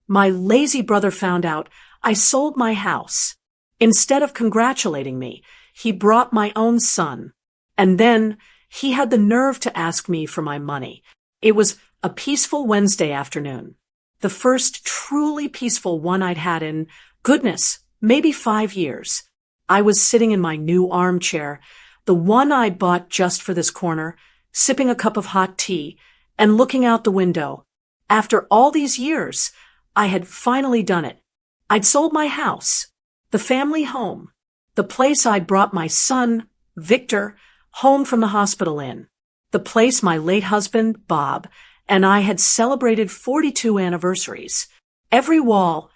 My lazy brother found out I sold my house. Instead of congratulating me, he brought my own son. And then he had the nerve to ask me for my money. It was a peaceful Wednesday afternoon. The first truly peaceful one I'd had in, goodness, maybe 5 years. I was sitting in my new armchair, the one I bought just for this corner, sipping a cup of hot tea and looking out the window. After all these years, I had finally done it. I'd sold my house, the family home, the place I'd brought my son, Victor, home from the hospital in, the place my late husband, Bob, and I had celebrated 42 anniversaries. Every wall,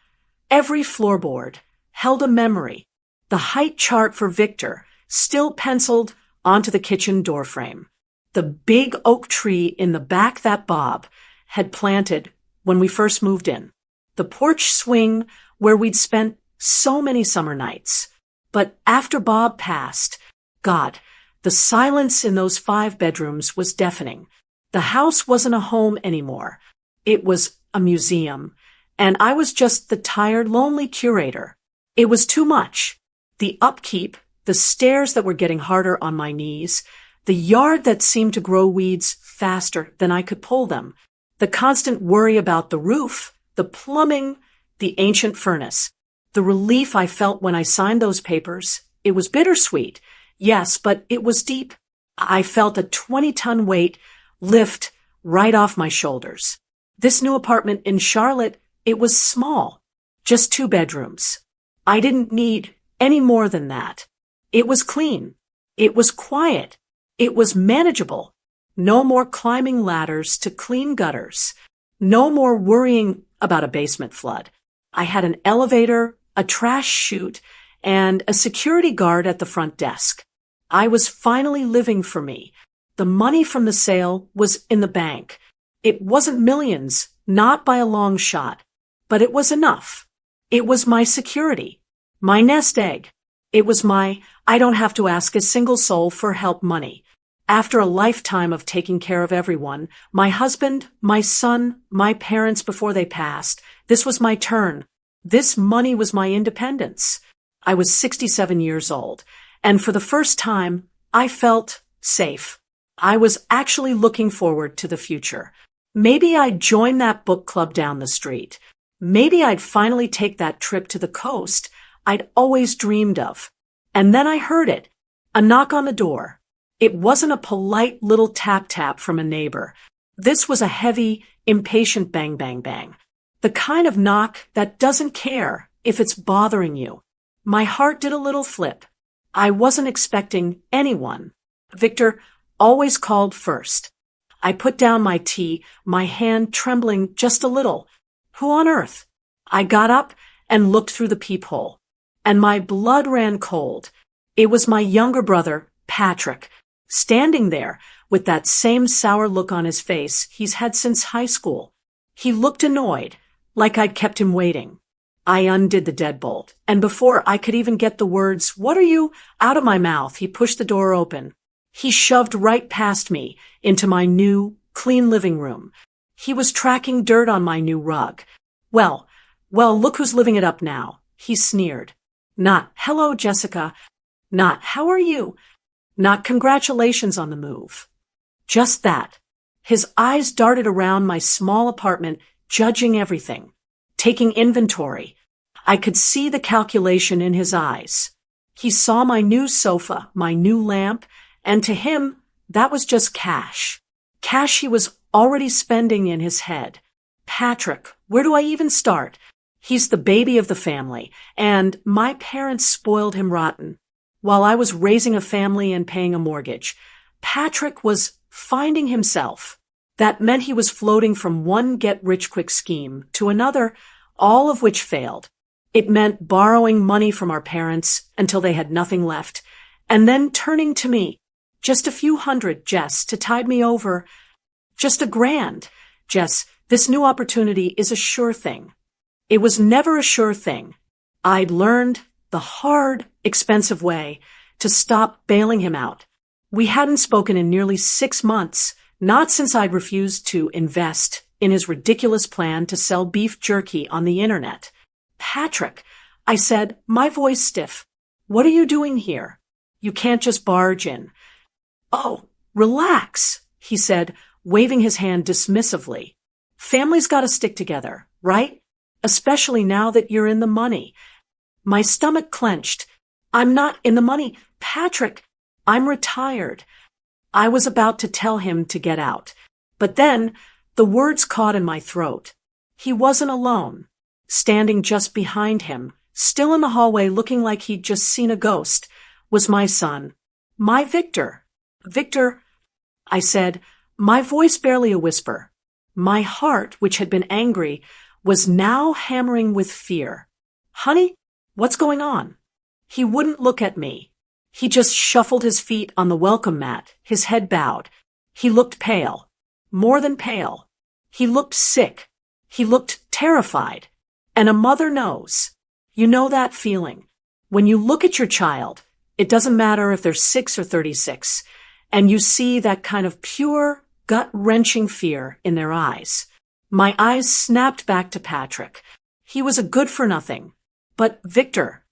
every floorboard held a memory. The height chart for Victor still penciled onto the kitchen doorframe. The big oak tree in the back that Bob had planted when we first moved in. The porch swing where we'd spent so many summer nights. But after Bob passed, God, the silence in those 5 bedrooms was deafening. The house wasn't a home anymore. It was a museum, and I was just the tired, lonely curator. It was too much. The upkeep, the stairs that were getting harder on my knees, the yard that seemed to grow weeds faster than I could pull them, the constant worry about the roof, the plumbing, the ancient furnace. The relief I felt when I signed those papers, it was bittersweet, yes, but it was deep. I felt a 20-ton weight lift right off my shoulders. This new apartment in Charlotte, it was small, just 2 bedrooms. I didn't need any more than that. It was clean. It was quiet. It was manageable. No more climbing ladders to clean gutters. No more worrying about a basement flood. I had an elevator, a trash chute, and a security guard at the front desk. I was finally living for me. The money from the sale was in the bank. It wasn't millions, not by a long shot, but it was enough. It was my security, my nest egg. It was my, I don't have to ask a single soul for help money. After a lifetime of taking care of everyone, my husband, my son, my parents before they passed, this was my turn. This money was my independence. I was 67 years old, and for the first time, I felt safe. I was actually looking forward to the future. Maybe I'd join that book club down the street. Maybe I'd finally take that trip to the coast I'd always dreamed of. And then I heard it, a knock on the door. It wasn't a polite little tap-tap from a neighbor. This was a heavy, impatient bang, bang, bang. The kind of knock that doesn't care if it's bothering you. My heart did a little flip. I wasn't expecting anyone. Victor always called first. I put down my tea, my hand trembling just a little. Who on earth? I got up and looked through the peephole, and my blood ran cold. It was my younger brother, Patrick, standing there with that same sour look on his face he's had since high school. He looked annoyed, like I'd kept him waiting. I undid the deadbolt, and before I could even get the words, "What are you?" out of my mouth, he pushed the door open. He shoved right past me into my new, clean living room. He was tracking dirt on my new rug. Well, look who's living it up now, he sneered. Not, "Hello, Jessica." Not, "How are you?" Not, "Congratulations on the move." Just that. His eyes darted around my small apartment, judging everything, taking inventory. I could see the calculation in his eyes. He saw my new sofa, my new lamp, and to him, that was just cash. Cash he was already spending in his head. Patrick, where do I even start? He's the baby of the family, and my parents spoiled him rotten. While I was raising a family and paying a mortgage, Patrick was finding himself. That meant he was floating from one get-rich-quick scheme to another, all of which failed. It meant borrowing money from our parents until they had nothing left, and then turning to me. Just a few hundred, Jess, to tide me over. Just $1,000. Jess, this new opportunity is a sure thing. It was never a sure thing. I'd learned the hard, expensive way to stop bailing him out. We hadn't spoken in nearly 6 months, not since I'd refused to invest in his ridiculous plan to sell beef jerky on the internet. Patrick, I said, my voice stiff. What are you doing here? You can't just barge in. Oh, relax, he said, waving his hand dismissively. Family's gotta stick together, right? Especially now that you're in the money. My stomach clenched. I'm not in the money. Patrick, I'm retired. I was about to tell him to get out. But then, the words caught in my throat. He wasn't alone. Standing just behind him, still in the hallway looking like he'd just seen a ghost, was my son. My Victor. Victor, I said, my voice barely a whisper. My heart, which had been angry, was now hammering with fear. Honey, what's going on? He wouldn't look at me. He just shuffled his feet on the welcome mat, his head bowed. He looked pale. More than pale. He looked sick. He looked terrified. And a mother knows. You know that feeling. When you look at your child, it doesn't matter if they're 6 or 36, and you see that kind of pure, gut-wrenching fear in their eyes. My eyes snapped back to Patrick. He was a good-for-nothing. But Victor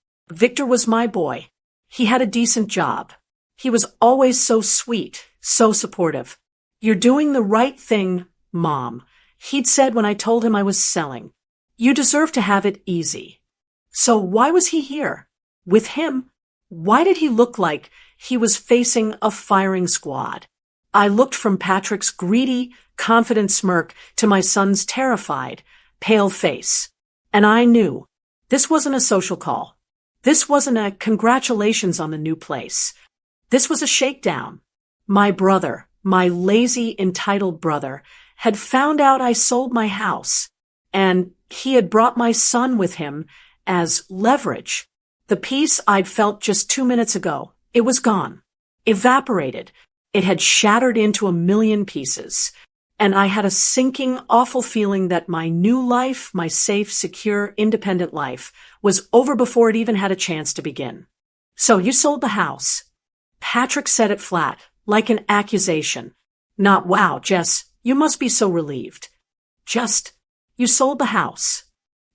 was my boy. He had a decent job. He was always so sweet, so supportive. You're doing the right thing, Mom, he'd said when I told him I was selling. You deserve to have it easy. So why was he here? With him? Why did he look like he was facing a firing squad? I looked from Patrick's greedy, confident smirk to my son's terrified, pale face. And I knew this wasn't a social call. This wasn't a congratulations on the new place. This was a shakedown. My brother, my lazy, entitled brother, had found out I sold my house, and he had brought my son with him as leverage. The peace I'd felt just 2 minutes ago, it was gone. Evaporated. It had shattered into a million pieces. And I had a sinking, awful feeling that my new life, my safe, secure, independent life, was over before it even had a chance to begin. So you sold the house. Patrick said it flat, like an accusation. Not, wow, Jess, you must be so relieved. Just, you sold the house.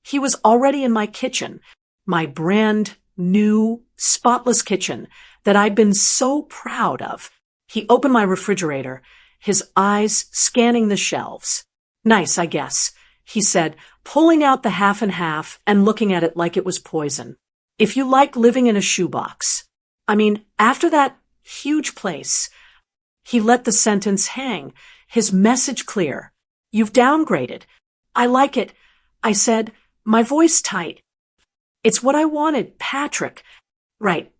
He was already in my kitchen, my brand new, spotless kitchen that I'd been so proud of. He opened my refrigerator, his eyes scanning the shelves. Nice, I guess, he said, pulling out the half and half and looking at it like it was poison. If you like living in a shoebox. I mean, after that huge place. He let the sentence hang, his message clear. You've downgraded. I like it, I said, my voice tight. It's what I wanted, Patrick. Right,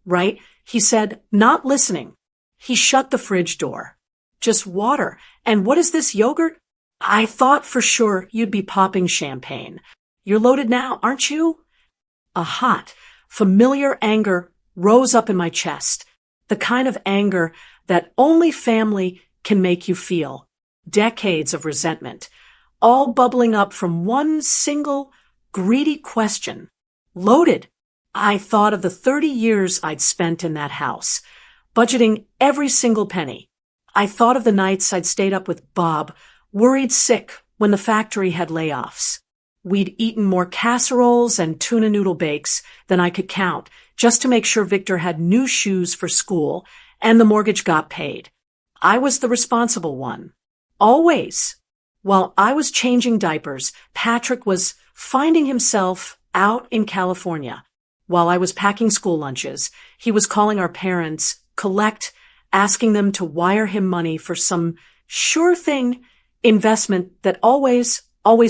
he said, not listening. He shut the fridge door. Just water. And what is this yogurt? I thought for sure you'd be popping champagne. You're loaded now, aren't you? A hot, familiar anger rose up in my chest. The kind of anger that only family can make you feel. Decades of resentment, all bubbling up from one single, greedy question. Loaded. I thought of the 30 years I'd spent in that house, budgeting every single penny. I thought of the nights I'd stayed up with Bob, worried sick when the factory had layoffs. We'd eaten more casseroles and tuna noodle bakes than I could count just to make sure Victor had new shoes for school and the mortgage got paid. I was the responsible one. Always. While I was changing diapers, Patrick was finding himself out in California. While I was packing school lunches, he was calling our parents, collect, asking them to wire him money for some sure thing investment that always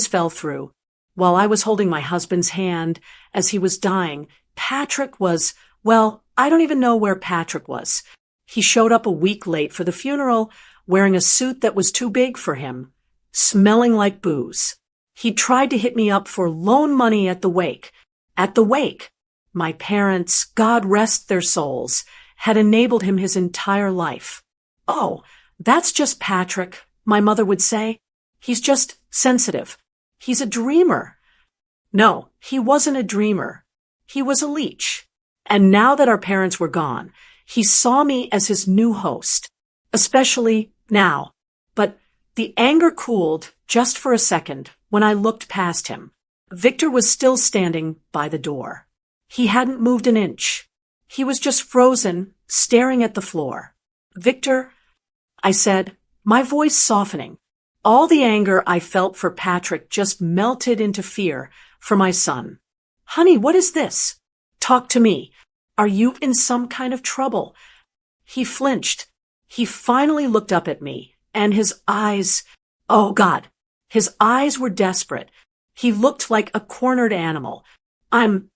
fell through. While I was holding my husband's hand as he was dying, Patrick was, well, I don't even know where Patrick was. He showed up a week late for the funeral, wearing a suit that was too big for him, smelling like booze. He tried to hit me up for loan money at the wake. At the wake. My parents, God rest their souls, had enabled him his entire life. Oh, that's just Patrick, my mother would say. He's just sensitive. He's a dreamer. No, he wasn't a dreamer. He was a leech. And now that our parents were gone, he saw me as his new host, especially now. But the anger cooled just for a second, when I looked past him. Victor was still standing by the door. He hadn't moved an inch. He was just frozen, staring at the floor. "Victor," I said, my voice softening. All the anger I felt for Patrick just melted into fear for my son. "Honey, what is this? Talk to me. Are you in some kind of trouble?" He flinched. He finally looked up at me, and his eyes, oh God, his eyes were desperate. He looked like a cornered animal. I'm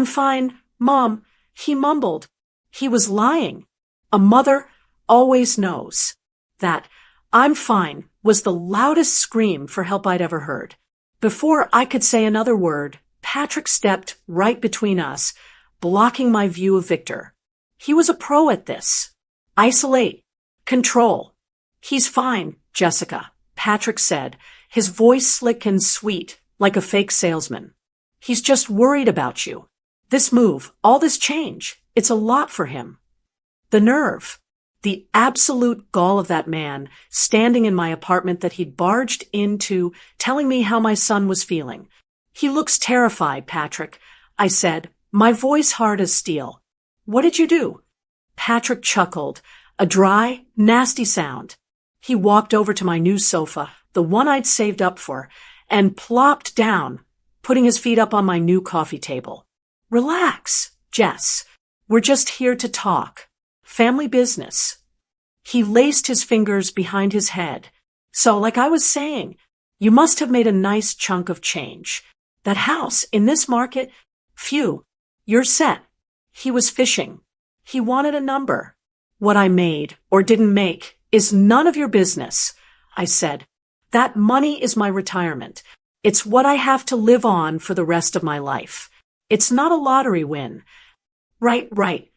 fine, Mom," he mumbled. He was lying. A mother always knows. That "I'm fine" was the loudest scream for help I'd ever heard. Before I could say another word, Patrick stepped right between us, blocking my view of Victor. He was a pro at this. Isolate. Control. "He's fine, Jessica," Patrick said, his voice slick and sweet, like a fake salesman. "He's just worried about you. This move, all this change, it's a lot for him." The nerve. The absolute gall of that man, standing in my apartment that he'd barged into, telling me how my son was feeling. "He looks terrified, Patrick," I said, my voice hard as steel. "What did you do?" Patrick chuckled, a dry, nasty sound. He walked over to my new sofa, the one I'd saved up for, and plopped down, putting his feet up on my new coffee table. "Relax, Jess. We're just here to talk. Family business." He laced his fingers behind his head. "So, like I was saying, you must have made a nice chunk of change. That house in this market, phew, you're set." He was fishing. He wanted a number. "What I made or didn't make is none of your business," I said. "That money is my retirement. It's what I have to live on for the rest of my life. It's not a lottery win." Right.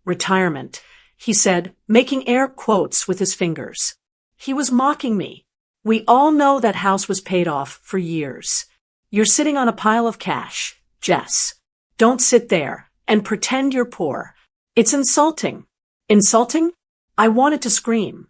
Retirement," he said, making air quotes with his fingers. He was mocking me. "We all know that house was paid off for years. You're sitting on a pile of cash, Jess. Don't sit there and pretend you're poor. It's insulting." Insulting? I wanted to scream.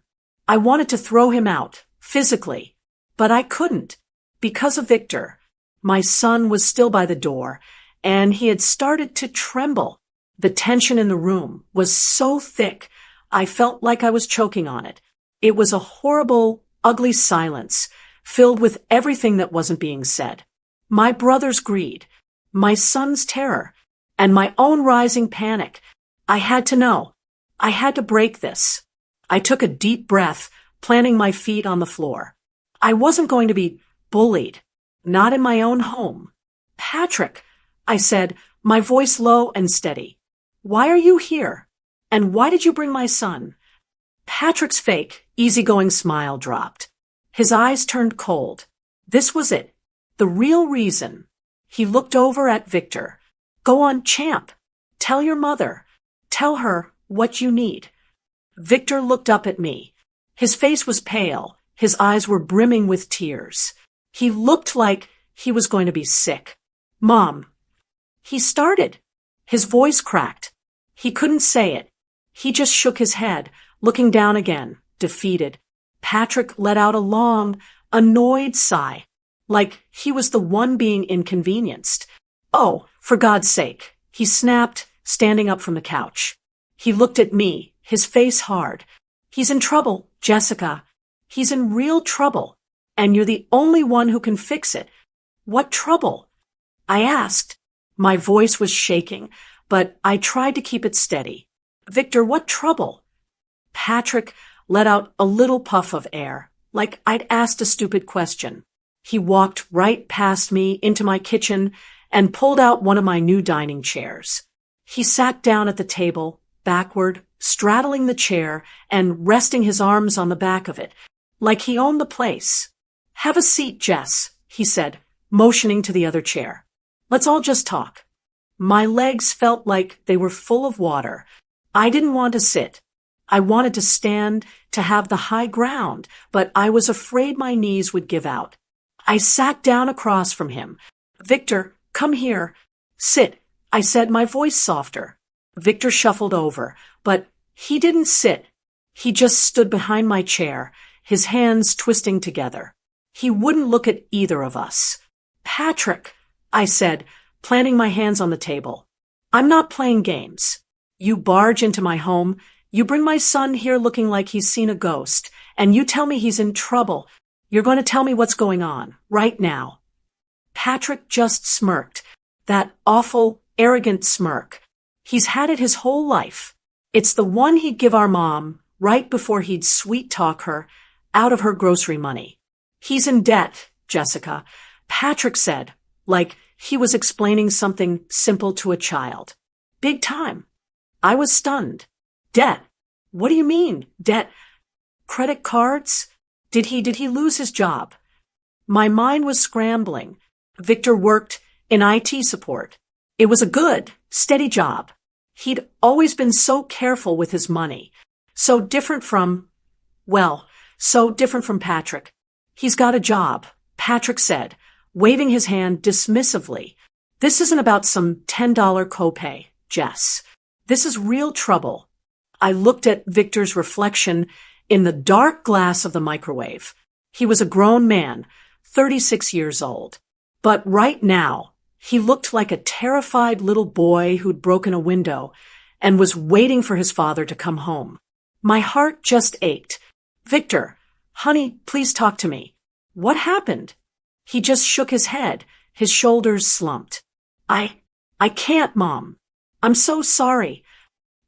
I wanted to throw him out, physically. But I couldn't, because of Victor. My son was still by the door, and he had started to tremble. The tension in the room was so thick, I felt like I was choking on it. It was a horrible, ugly silence, filled with everything that wasn't being said. My brother's greed, my son's terror, and my own rising panic. I had to know. I had to break this. I took a deep breath, planting my feet on the floor. I wasn't going to be bullied, not in my own home. "Patrick," I said, my voice low and steady. "Why are you here? And why did you bring my son?" Patrick's fake, easygoing smile dropped. His eyes turned cold. This was it. The real reason. He looked over at Victor. "Go on, champ. Tell your mother. Tell her what you need." Victor looked up at me. His face was pale. His eyes were brimming with tears. He looked like he was going to be sick. "Mom." He started. His voice cracked. He couldn't say it. He just shook his head, looking down again, defeated. Patrick let out a long, annoyed sigh, like he was the one being inconvenienced. "Oh, for God's sake," he snapped, standing up from the couch. He looked at me, his face hard. "He's in trouble, Jessica. He's in real trouble, and you're the only one who can fix it." "What trouble?" I asked. My voice was shaking, but I tried to keep it steady. "Victor, what trouble?" Patrick let out a little puff of air, like I'd asked a stupid question. He walked right past me into my kitchen and pulled out one of my new dining chairs. He sat down at the table, backward, straddling the chair and resting his arms on the back of it, like he owned the place. "Have a seat, Jess," he said, motioning to the other chair. "Let's all just talk." My legs felt like they were full of water. I didn't want to sit. I wanted to stand, to have the high ground, but I was afraid my knees would give out. I sat down across from him. "Victor, come here. Sit," I said, my voice softer. Victor shuffled over, but he didn't sit. He just stood behind my chair, his hands twisting together. He wouldn't look at either of us. Patrick, I said, planting my hands on the table. I'm not playing games. You barge into my home, you bring my son here looking like he's seen a ghost, and you tell me he's in trouble. You're going to tell me what's going on, right now. Patrick just smirked. That awful, arrogant smirk. He's had it his whole life. It's the one he'd give our mom right before he'd sweet-talk her out of her grocery money. He's in debt, Jessica, Patrick said, like he was explaining something simple to a child. Big time. I was stunned. Debt? What do you mean, debt? Credit cards? Did he lose his job? My mind was scrambling. Victor worked in IT support. It was a good, steady job. He'd always been so careful with his money. So different from Patrick. He's got a job, Patrick said, waving his hand dismissively. This isn't about some $10 copay, Jess. This is real trouble. I looked at Victor's reflection in the dark glass of the microwave. He was a grown man, 36 years old. But right now, he looked like a terrified little boy who'd broken a window and was waiting for his father to come home. My heart just ached. Victor, honey, please talk to me. What happened? He just shook his head, his shoulders slumped. I can't, Mom. I'm so sorry.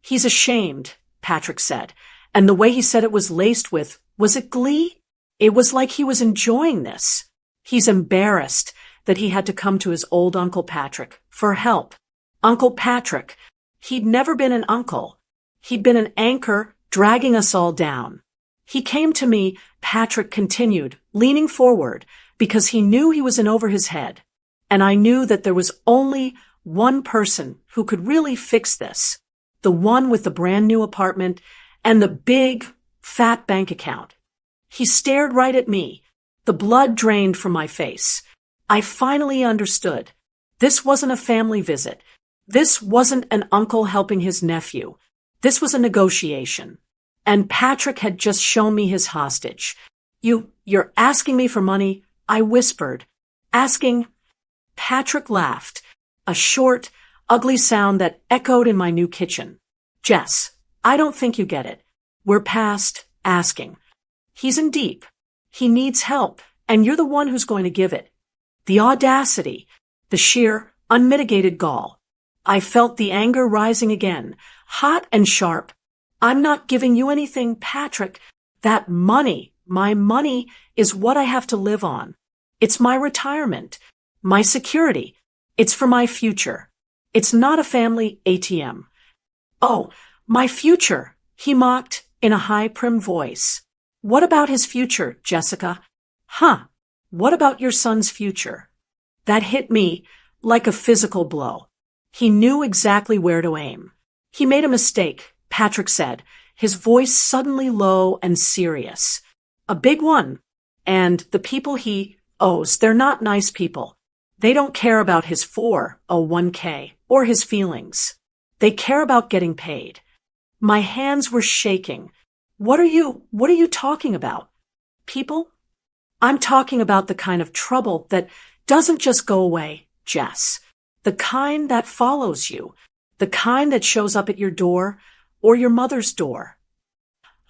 He's ashamed, Patrick said, and the way he said it was laced with, was it glee? It was like he was enjoying this. He's embarrassed that he had to come to his old Uncle Patrick for help. Uncle Patrick. He'd never been an uncle. He'd been an anchor dragging us all down. He came to me, Patrick continued, leaning forward, because he knew he was in over his head. And I knew that there was only one person who could really fix this. The one with the brand new apartment and the big, fat bank account. He stared right at me. The blood drained from my face. I finally understood. This wasn't a family visit. This wasn't an uncle helping his nephew. This was a negotiation. And Patrick had just shown me his hostage. You're asking me for money? I whispered. Asking? Patrick laughed. A short, ugly sound that echoed in my new kitchen. Jess, I don't think you get it. We're past asking. He's in deep. He needs help, and you're the one who's going to give it. The audacity, the sheer, unmitigated gall. I felt the anger rising again, hot and sharp. I'm not giving you anything, Patrick. That money, my money, is what I have to live on. It's my retirement, my security. It's for my future. It's not a family ATM. Oh, my future, he mocked in a high, prim voice. What about his future, Jessica? Huh, what about your son's future? That hit me like a physical blow. He knew exactly where to aim. He made a mistake, Patrick said, his voice suddenly low and serious. A big one. And the people he owes, they're not nice people. They don't care about his 401k or his feelings. They care about getting paid. My hands were shaking. What are you talking about? People? I'm talking about the kind of trouble that doesn't just go away, Jess. The kind that follows you. The kind that shows up at your door or your mother's door.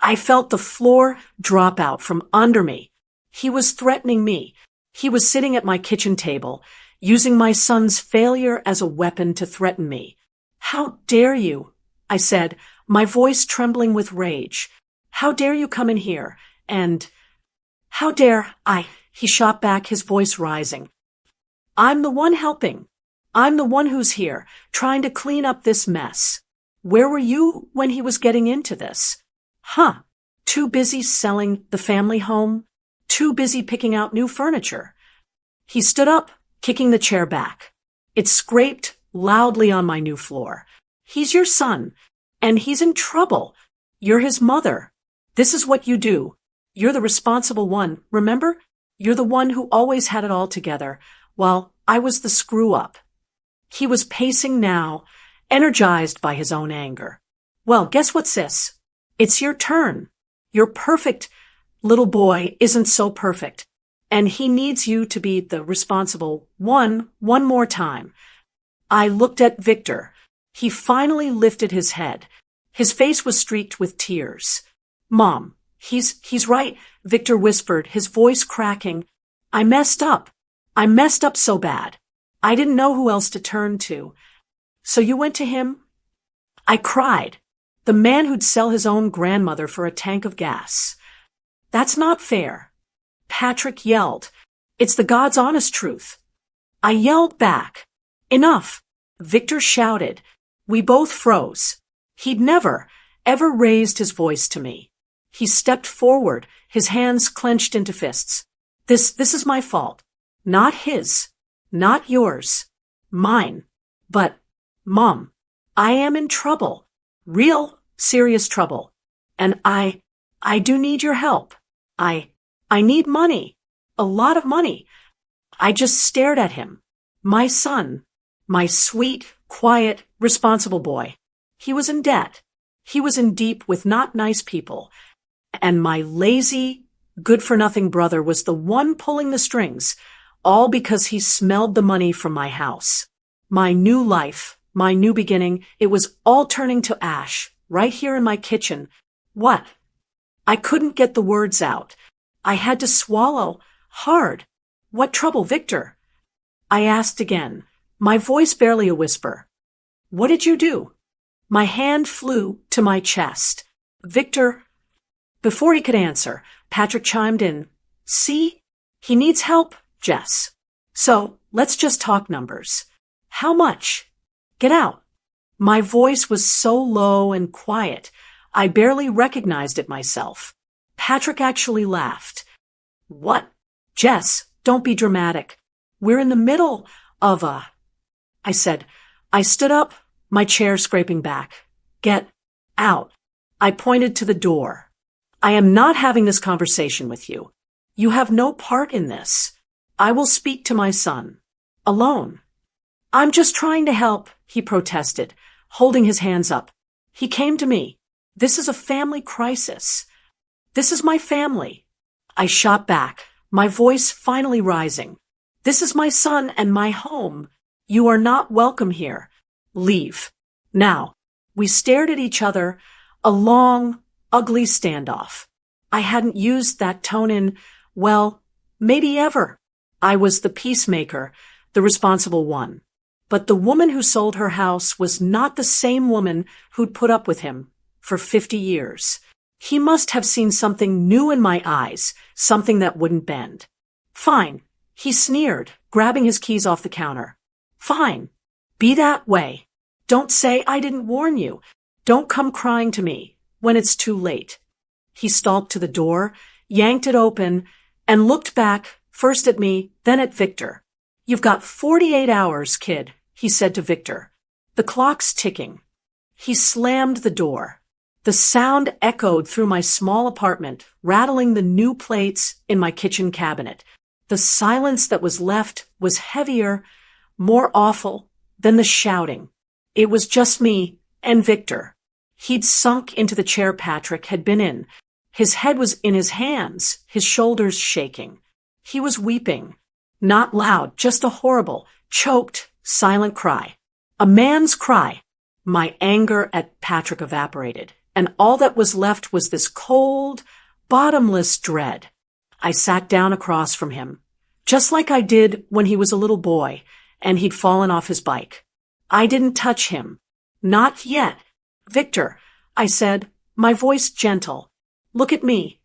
I felt the floor drop out from under me. He was threatening me. He was sitting at my kitchen table, using my son's failure as a weapon to threaten me. How dare you? I said, my voice trembling with rage. How dare you come in here? And how dare I? He shot back, his voice rising. I'm the one helping. I'm the one who's here, trying to clean up this mess. Where were you when he was getting into this? Huh. Too busy selling the family home? Too busy picking out new furniture? He stood up, kicking the chair back. It scraped loudly on my new floor. He's your son, and he's in trouble. You're his mother. This is what you do. You're the responsible one, remember? You're the one who always had it all together, while I was the screw-up. He was pacing now, energized by his own anger. Well, guess what, sis? It's your turn. Your perfect little boy isn't so perfect. and he needs you to be the responsible one more time. I looked at Victor. He finally lifted his head. His face was streaked with tears. Mom, he's right, Victor whispered, his voice cracking. I messed up. I messed up so bad. I didn't know who else to turn to. So you went to him? I cried. The man who'd sell his own grandmother for a tank of gas. That's not fair. Patrick yelled. It's the God's honest truth. I yelled back. Enough. Victor shouted. We both froze. He'd never, ever raised his voice to me. He stepped forward, his hands clenched into fists. This is my fault. Not his. Not yours. Mine. But, Mom, I am in trouble. Real, serious trouble. And I do need your help. I need money. A lot of money. I just stared at him. My son. My sweet, quiet, responsible boy. He was in debt. He was in deep with not nice people. And my lazy, good-for-nothing brother was the one pulling the strings, all because he smelled the money from my house. My new life, my new beginning, it was all turning to ash, right here in my kitchen. What? I couldn't get the words out. I had to swallow, hard. What trouble, Victor? I asked again, my voice barely a whisper. What did you do? My hand flew to my chest. Victor. Before he could answer, Patrick chimed in. See? He needs help, Jess. So, let's just talk numbers. How much? Get out. My voice was so low and quiet, I barely recognized it myself. Patrick actually laughed. What? Jess, don't be dramatic. We're in the middle of I said. I stood up, my chair scraping back. Get out. I pointed to the door. I am not having this conversation with you. You have no part in this. I will speak to my son. Alone. I'm just trying to help, he protested, holding his hands up. He came to me. This is a family crisis. This is my family. I shot back, my voice finally rising. This is my son and my home. You are not welcome here. Leave. Now. We stared at each other, a long, ugly standoff. I hadn't used that tone in, well, maybe ever. I was the peacemaker, the responsible one. But the woman who sold her house was not the same woman who'd put up with him for 50 years. He must have seen something new in my eyes, something that wouldn't bend. Fine, he sneered, grabbing his keys off the counter. Fine. Be that way. Don't say I didn't warn you. Don't come crying to me when it's too late. He stalked to the door, yanked it open, and looked back, first at me, then at Victor. You've got 48 hours, kid, he said to Victor. The clock's ticking. He slammed the door. The sound echoed through my small apartment, rattling the new plates in my kitchen cabinet. The silence that was left was heavier, more awful than the shouting. It was just me and Victor. He'd sunk into the chair Patrick had been in. His head was in his hands, his shoulders shaking. He was weeping. Not loud, just a horrible, choked, silent cry. A man's cry. My anger at Patrick evaporated, and all that was left was this cold, bottomless dread. I sat down across from him, just like I did when he was a little boy and he'd fallen off his bike. I didn't touch him. Not yet. Victor, I said, my voice gentle. Look at me.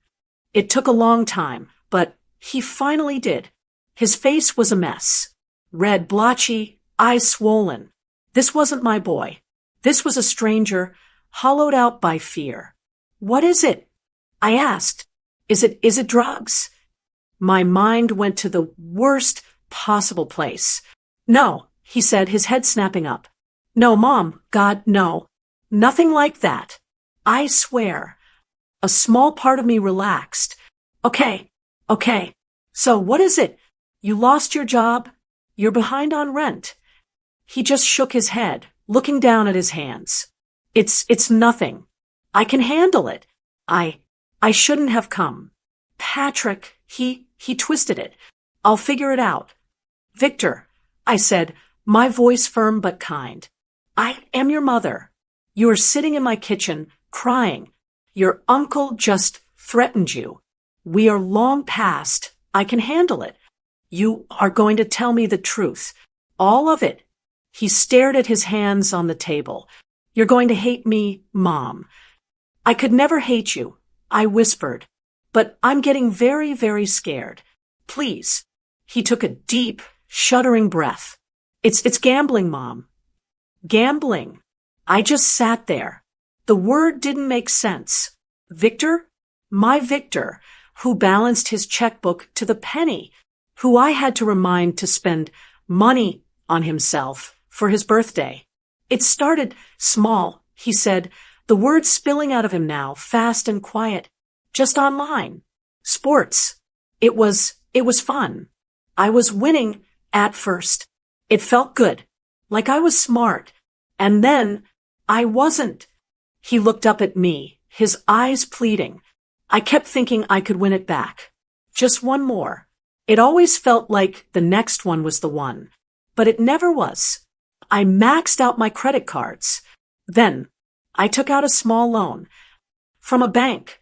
It took a long time, but he finally did. His face was a mess. Red, blotchy, eyes swollen. This wasn't my boy. This was a stranger, hollowed out by fear. What is it? I asked. Is it drugs? My mind went to the worst possible place. No, he said, his head snapping up. No, Mom, God, no. Nothing like that. I swear. A small part of me relaxed. Okay. So what is it? You lost your job? You're behind on rent. He just shook his head, looking down at his hands. It's nothing. I can handle it. I shouldn't have come. Patrick, he He twisted it. I'll figure it out. Victor, I said, my voice firm but kind. I am your mother. You are sitting in my kitchen, crying. Your uncle just threatened you. We are long past. I can handle it. You are going to tell me the truth. All of it. He stared at his hands on the table. You're going to hate me, Mom. I could never hate you, I whispered. But I'm getting very, very scared. Please. He took a deep, shuddering breath. It's gambling, Mom. Gambling. I just sat there. The word didn't make sense. Victor? My Victor, who balanced his checkbook to the penny, who I had to remind to spend money on himself for his birthday. It started small, he said, the words spilling out of him now, fast and quiet. Just online. Sports. It was fun. I was winning at first. It felt good. Like I was smart. And then I wasn't. He looked up at me, his eyes pleading. I kept thinking I could win it back. Just one more. It always felt like the next one was the one. But it never was. I maxed out my credit cards. Then I took out a small loan. From a bank.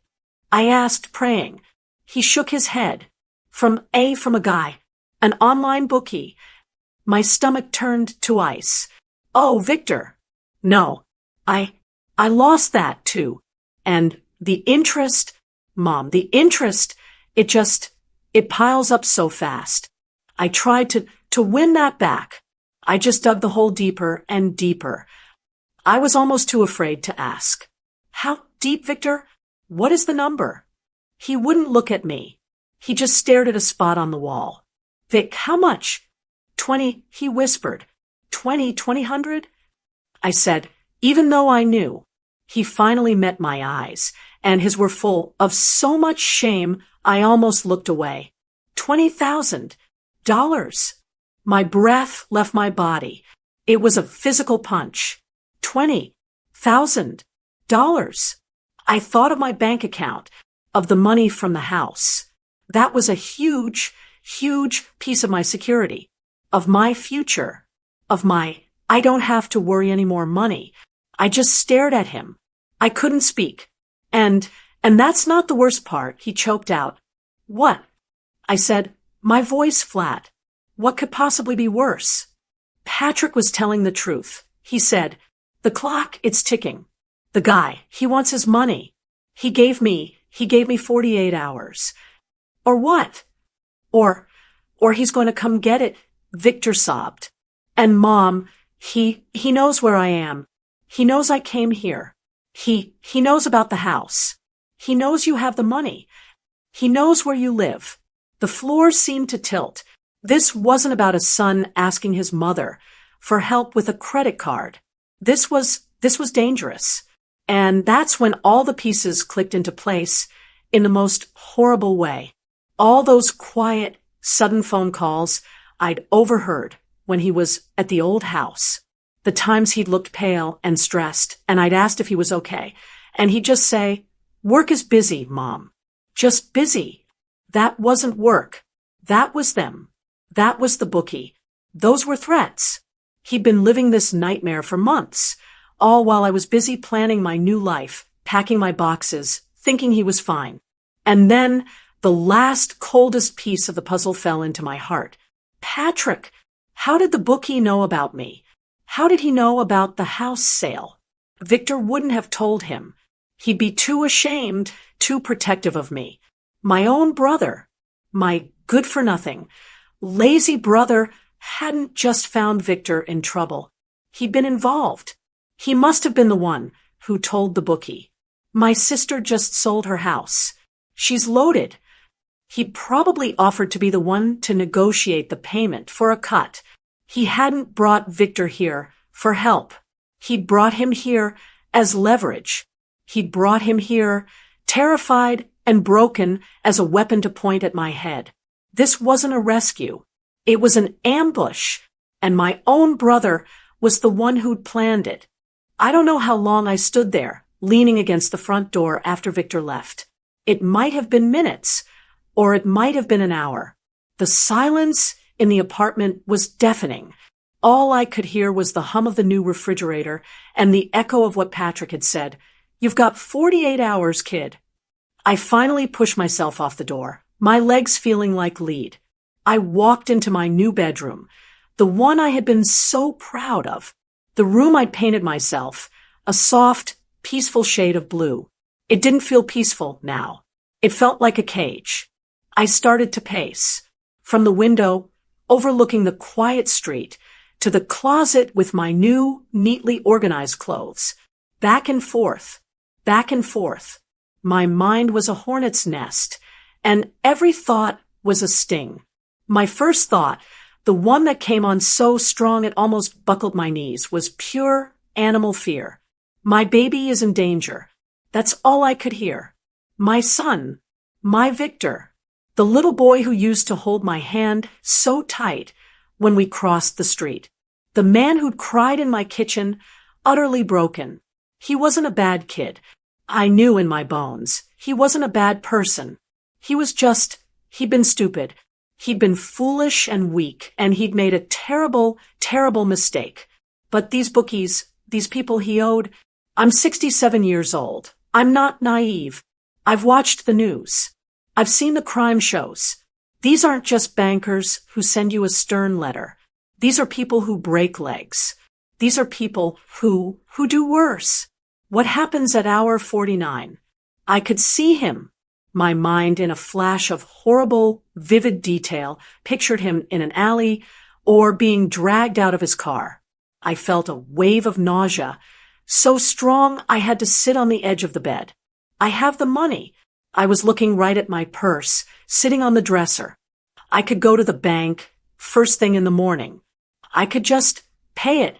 I asked, praying. He shook his head. From a guy. An online bookie. My stomach turned to ice. Oh, Victor. No. I lost that too. And the interest, Mom, the interest, it piles up so fast. I tried to win that back. I just dug the hole deeper and deeper. I was almost too afraid to ask. How deep, Victor? What is the number? He wouldn't look at me. He just stared at a spot on the wall. Vic, how much? 20, he whispered. 2,000? I said, even though I knew. He finally met my eyes, and his were full of so much shame I almost looked away. $20,000. My breath left my body. It was a physical punch. $20,000. I thought of my bank account, of the money from the house. That was a huge, huge piece of my security, of my future, of my, I don't have to worry any more money. I just stared at him. I couldn't speak. And that's not the worst part, he choked out. What? I said, my voice flat. What could possibly be worse? Patrick was telling the truth. He said, the clock, it's ticking. The guy, he wants his money. He gave me 48 hours. Or what? Or he's going to come get it, Victor sobbed. And Mom, he knows where I am. He knows I came here. He knows about the house. He knows you have the money. He knows where you live. The floor seemed to tilt. This wasn't about a son asking his mother for help with a credit card. This was dangerous. And that's when all the pieces clicked into place in the most horrible way. All those quiet, sudden phone calls I'd overheard when he was at the old house. The times he'd looked pale and stressed, and I'd asked if he was okay. And he'd just say, work is busy, Mom. Just busy. That wasn't work. That was them. That was the bookie. Those were threats. He'd been living this nightmare for months, all while I was busy planning my new life, packing my boxes, thinking he was fine. And then the last, coldest piece of the puzzle fell into my heart. Patrick, how did the bookie know about me? How did he know about the house sale? Victor wouldn't have told him. He'd be too ashamed, too protective of me. My own brother, my good-for-nothing, lazy brother hadn't just found Victor in trouble. He'd been involved. He must have been the one who told the bookie. My sister just sold her house. She's loaded. He probably offered to be the one to negotiate the payment for a cut. He hadn't brought Victor here for help. He'd brought him here as leverage. He'd brought him here, terrified and broken, as a weapon to point at my head. This wasn't a rescue. It was an ambush, and my own brother was the one who'd planned it. I don't know how long I stood there, leaning against the front door after Victor left. It might have been minutes, or it might have been an hour. The silence in the apartment was deafening. All I could hear was the hum of the new refrigerator and the echo of what Patrick had said. "You've got 48 hours, kid." I finally pushed myself off the door, my legs feeling like lead. I walked into my new bedroom, the one I had been so proud of, the room I'd painted myself, a soft, peaceful shade of blue. It didn't feel peaceful now. It felt like a cage. I started to pace. From the window, overlooking the quiet street, to the closet with my new, neatly organized clothes. Back and forth, back and forth. My mind was a hornet's nest, and every thought was a sting. My first thought, the one that came on so strong it almost buckled my knees, was pure animal fear. My baby is in danger. That's all I could hear. My son, my Victor, the little boy who used to hold my hand so tight when we crossed the street. The man who'd cried in my kitchen, utterly broken. He wasn't a bad kid. I knew in my bones. He wasn't a bad person. He was just, he'd been stupid. He'd been foolish and weak, and he'd made a terrible, terrible mistake. But these bookies, these people he owed, I'm 67 years old. I'm not naive. I've watched the news. I've seen the crime shows. These aren't just bankers who send you a stern letter. These are people who break legs. These are people who do worse. What happens at hour 49? I could see him. My mind, in a flash of horrible, vivid detail, pictured him in an alley or being dragged out of his car. I felt a wave of nausea, so strong I had to sit on the edge of the bed. I have the money. I was looking right at my purse, sitting on the dresser. I could go to the bank first thing in the morning. I could just pay it.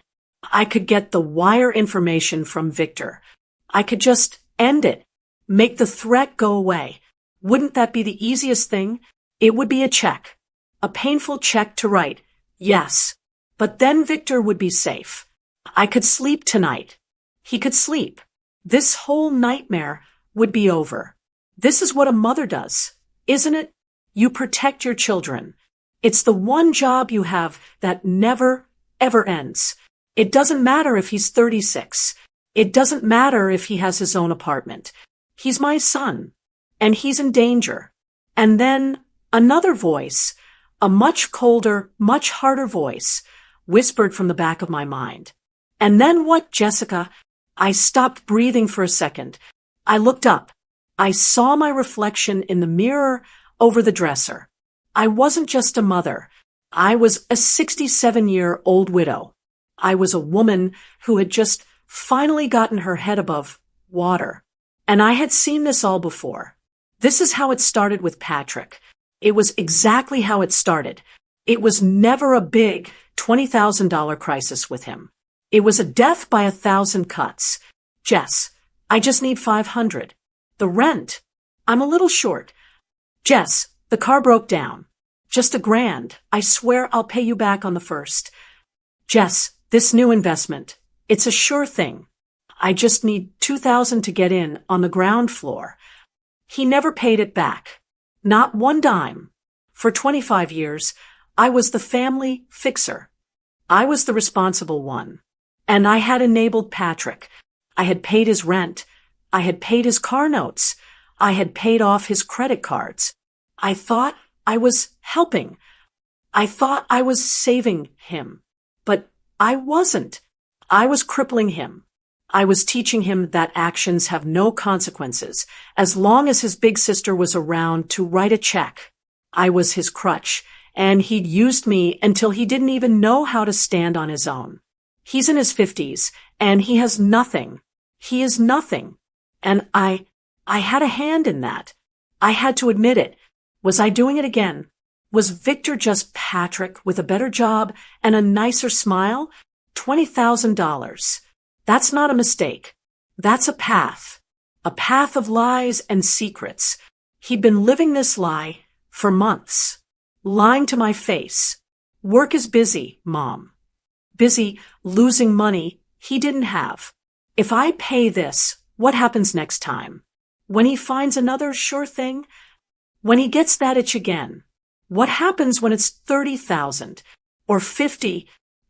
I could get the wire information from Victor. I could just end it, make the threat go away. Wouldn't that be the easiest thing? It would be a check, a painful check to write, yes. But then Victor would be safe. I could sleep tonight. He could sleep. This whole nightmare would be over. This is what a mother does, isn't it? You protect your children. It's the one job you have that never, ever ends. It doesn't matter if he's 36. It doesn't matter if he has his own apartment. He's my son, and he's in danger. And then another voice, a much colder, much harder voice, whispered from the back of my mind. And then what, Jessica? I stopped breathing for a second. I looked up. I saw my reflection in the mirror over the dresser. I wasn't just a mother. I was a 67-year-old widow. I was a woman who had just finally gotten her head above water. And I had seen this all before. This is how it started with Patrick. It was exactly how it started. It was never a big $20,000 crisis with him. It was a death by 1,000 cuts. Jess, I just need 500. The rent. I'm a little short. Jess, the car broke down. Just $1,000. I swear I'll pay you back on the first. Jess, this new investment. It's a sure thing. I just need 2,000 to get in on the ground floor. He never paid it back. Not one dime. For 25 years, I was the family fixer. I was the responsible one. And I had enabled Patrick. I had paid his rent. I had paid his car notes. I had paid off his credit cards. I thought I was helping. I thought I was saving him. But I wasn't. I was crippling him. I was teaching him that actions have no consequences as long as his big sister was around to write a check. I was his crutch, and he'd used me until he didn't even know how to stand on his own. He's in his 50s, and he has nothing. He is nothing. And I had a hand in that. I had to admit it. Was I doing it again? Was Victor just Patrick with a better job and a nicer smile? $20,000. That's not a mistake. That's a path of lies and secrets. He'd been living this lie for months, lying to my face. Work is busy, Mom. Busy losing money he didn't have. If I pay this, what happens next time? When he finds another sure thing? When he gets that itch again, what happens when it's 30,000 or 50?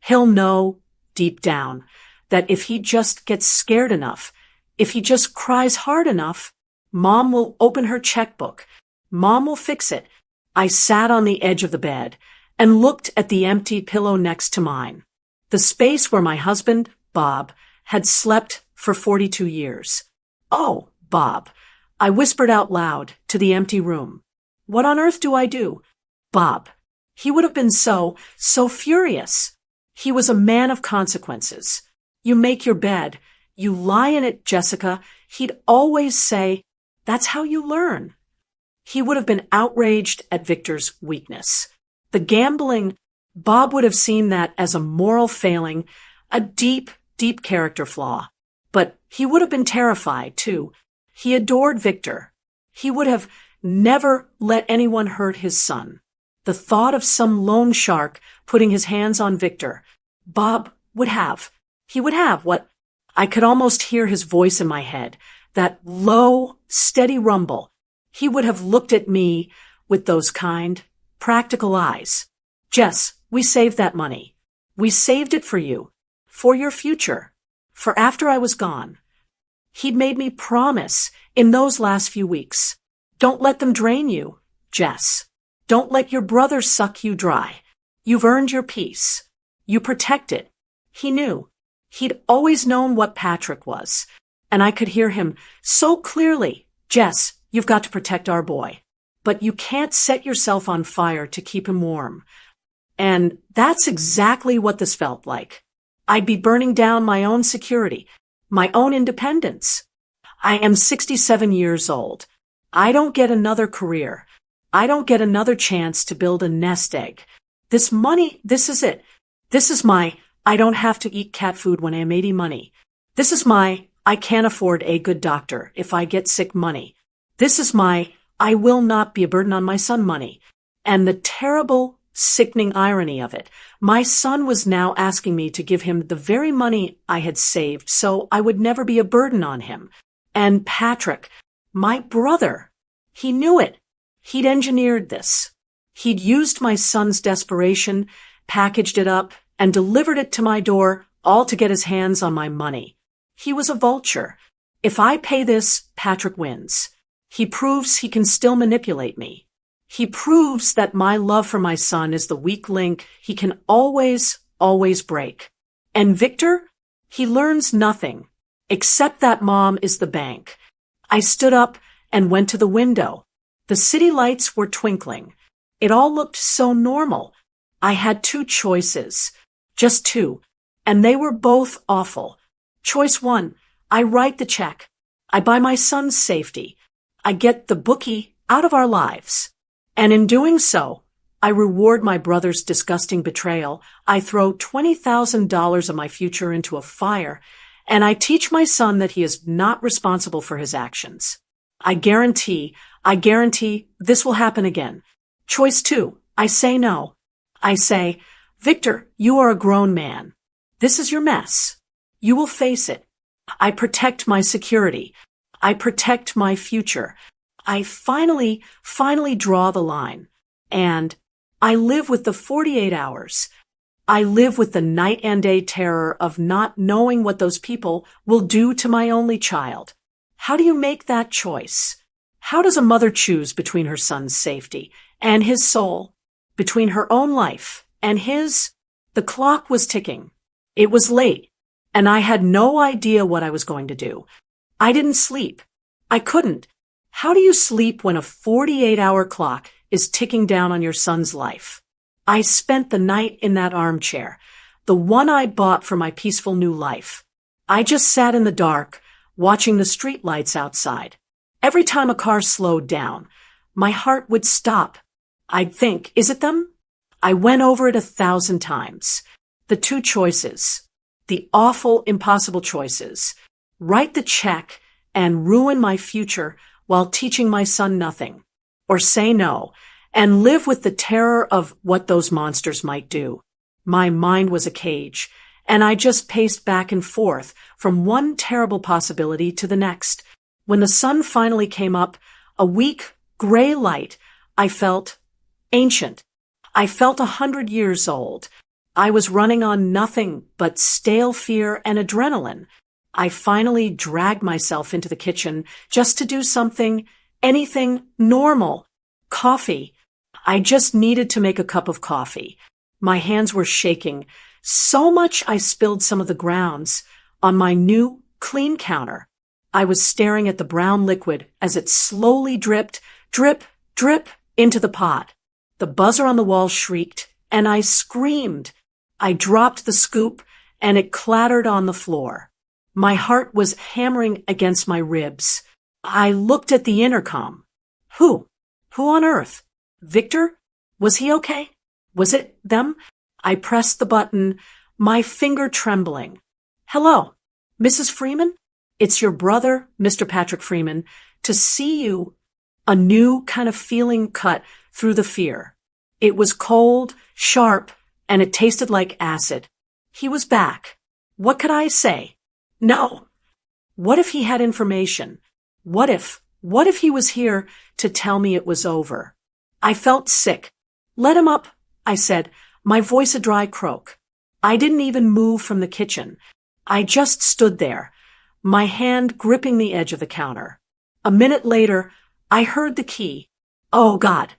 He'll know deep down that if he just gets scared enough, if he just cries hard enough, Mom will open her checkbook. Mom will fix it. I sat on the edge of the bed and looked at the empty pillow next to mine, the space where my husband, Bob, had slept for 42 years. "Oh, Bob," I whispered out loud to the empty room. "What on earth do I do?" Bob. He would have been so furious. He was a man of consequences. "You make your bed. You lie in it, Jessica." He'd always say, "That's how you learn." He would have been outraged at Victor's weakness. The gambling, Bob would have seen that as a moral failing, a deep, deep character flaw. But he would have been terrified, too. He adored Victor. He would have never let anyone hurt his son. The thought of some loan shark putting his hands on Victor, Bob would have. He would have what I could almost hear his voice in my head, that low, steady rumble. He would have looked at me with those kind, practical eyes. "Jess, we saved that money. We saved it for you, for your future, for after I was gone." He'd made me promise in those last few weeks, "Don't let them drain you, Jess. Don't let your brother suck you dry. You've earned your peace. You protect it." He knew. He'd always known what Patrick was. And I could hear him so clearly. "Jess, you've got to protect our boy. But you can't set yourself on fire to keep him warm." And that's exactly what this felt like. I'd be burning down my own security, my own independence. I am 67 years old. I don't get another career. I don't get another chance to build a nest egg. This money, this is it. This is my, I don't have to eat cat food when I'm 80 money. This is my, I can't afford a good doctor if I get sick money. This is my, I will not be a burden on my son money. And the terrible, sickening irony of it, my son was now asking me to give him the very money I had saved so I would never be a burden on him. And Patrick, my brother, he knew it. He'd engineered this. He'd used my son's desperation, packaged it up, and delivered it to my door, all to get his hands on my money. He was a vulture. If I pay this, Patrick wins. He proves he can still manipulate me. He proves that my love for my son is the weak link he can always, always break. And Victor? He learns nothing, except that Mom is the bank. I stood up and went to the window. The city lights were twinkling. It all looked so normal. I had two choices. Just two. And they were both awful. Choice one, I write the check. I buy my son's safety. I get the bookie out of our lives. And in doing so, I reward my brother's disgusting betrayal. I throw $20,000 of my future into a fire, and I teach my son that he is not responsible for his actions. I guarantee this will happen again. Choice two, I say no. I say, "Victor, you are a grown man. This is your mess. You will face it. I protect my security. I protect my future. I finally draw the line. And I live with the 48 hours. I live with the night and day terror of not knowing what those people will do to my only child." How do you make that choice? How does a mother choose between her son's safety and his soul, between her own life and his? The clock was ticking. It was late, and I had no idea what I was going to do. I didn't sleep. I couldn't. How do you sleep when a 48-hour clock is ticking down on your son's life? I spent the night in that armchair, the one I bought for my peaceful new life. I just sat in the dark, watching the streetlights outside. Every time a car slowed down, my heart would stop. I'd think, is it them? I went over it 1,000 times. The two choices, the awful, impossible choices. Write the check and ruin my future while teaching my son nothing. Or say no and live with the terror of what those monsters might do. My mind was a cage, and I just paced back and forth from one terrible possibility to the next. When the sun finally came up, a week gray light. I felt ancient. I felt 100 years old. I was running on nothing but stale fear and adrenaline. I finally dragged myself into the kitchen just to do something, anything normal. Coffee. I just needed to make a cup of coffee. My hands were shaking so much I spilled some of the grounds on my new, clean counter. I was staring at the brown liquid as it slowly dripped, drip, drip, into the pot. The buzzer on the wall shrieked, and I screamed. I dropped the scoop, and it clattered on the floor. My heart was hammering against my ribs. I looked at the intercom. Who? Who on earth? Victor? Was he okay? Was it them? I pressed the button, my finger trembling. Hello, Mrs. Freeman? It's your brother, Mr. Patrick Freeman. To see you. A new kind of feeling cut through the fear. It was cold, sharp, and it tasted like acid. He was back. What could I say? No. What if he had information? What if he was here to tell me it was over? I felt sick. Let him up, I said, my voice a dry croak. I didn't even move from the kitchen. I just stood there, my hand gripping the edge of the counter. A minute later, I heard the key. Oh, God,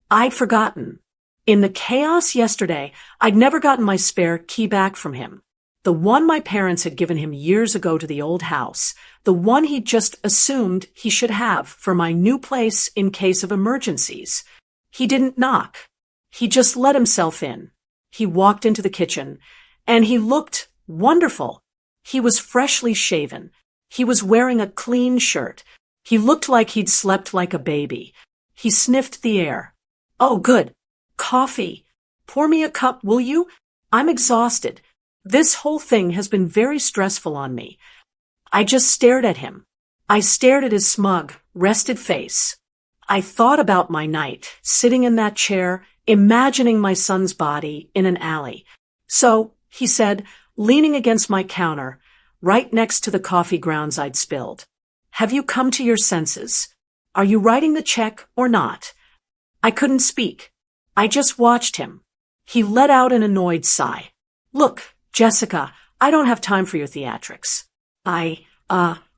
I'd forgotten. In the chaos yesterday, I'd never gotten my spare key back from him. The one my parents had given him years ago to the old house. The one he'd just assumed he should have for my new place in case of emergencies. He didn't knock. He just let himself in. He walked into the kitchen, and he looked wonderful. He was freshly shaven. He was wearing a clean shirt. He looked like he'd slept like a baby. He sniffed the air. Oh, good. Coffee. Pour me a cup, will you? I'm exhausted. This whole thing has been very stressful on me. I just stared at him. I stared at his smug, rested face. I thought about my night, sitting in that chair, imagining my son's body in an alley. So, he said, leaning against my counter, right next to the coffee grounds I'd spilled. Have you come to your senses? Are you writing the check or not? I couldn't speak. I just watched him. He let out an annoyed sigh. Look, Jessica, I don't have time for your theatrics. I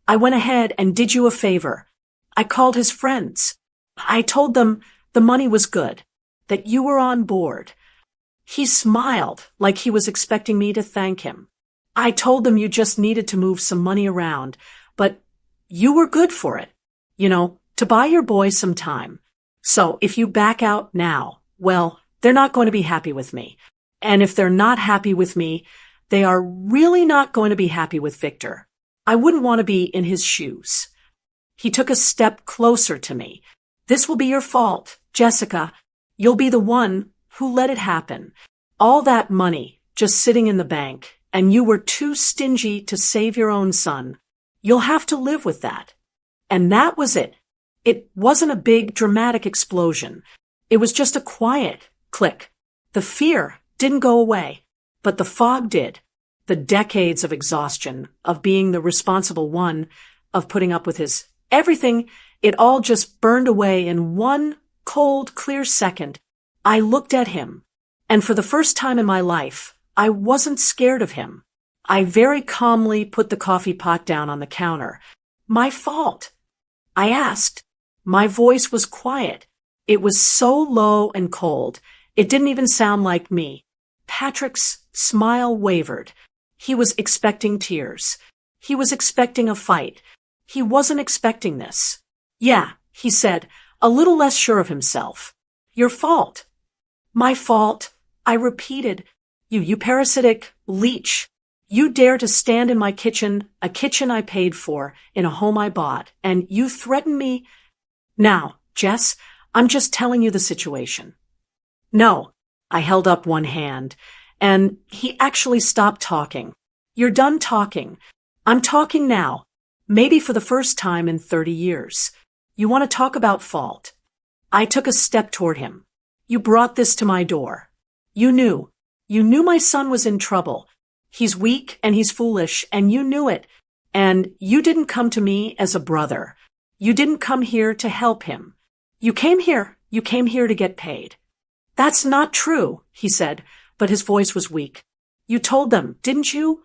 went ahead and did you a favor. I called his friends. I told them the money was good, that you were on board. He smiled like he was expecting me to thank him. I told them you just needed to move some money around, but you were good for it. You know, to buy your boy some time. So if you back out now, well, they're not going to be happy with me. And if they're not happy with me, they are really not going to be happy with Victor. I wouldn't want to be in his shoes. He took a step closer to me. This will be your fault, Jessica. You'll be the one who let it happen. All that money just sitting in the bank, and you were too stingy to save your own son. You'll have to live with that. And that was it. It wasn't a big, dramatic explosion. It was just a quiet click. The fear didn't go away, but the fog did. The decades of exhaustion, of being the responsible one, of putting up with his everything, it all just burned away in one cold, clear second. I looked at him, and for the first time in my life, I wasn't scared of him. I very calmly put the coffee pot down on the counter. My fault. I asked. My voice was quiet. It was so low and cold, it didn't even sound like me. Patrick's smile wavered. He was expecting tears. He was expecting a fight. He wasn't expecting this. Yeah, he said, a little less sure of himself. Your fault. My fault, I repeated. You parasitic leech. You dare to stand in my kitchen, a kitchen I paid for, in a home I bought, and you threaten me? Now, Jess, I'm just telling you the situation. No, I held up one hand, and he actually stopped talking. You're done talking. I'm talking now, maybe for the first time in 30 years. You want to talk about fault? I took a step toward him. You brought this to my door. You knew my son was in trouble. He's weak and he's foolish, and you knew it. And you didn't come to me as a brother. You didn't come here to help him. You came here to get paid. That's not true, he said, but his voice was weak. You told them, didn't you?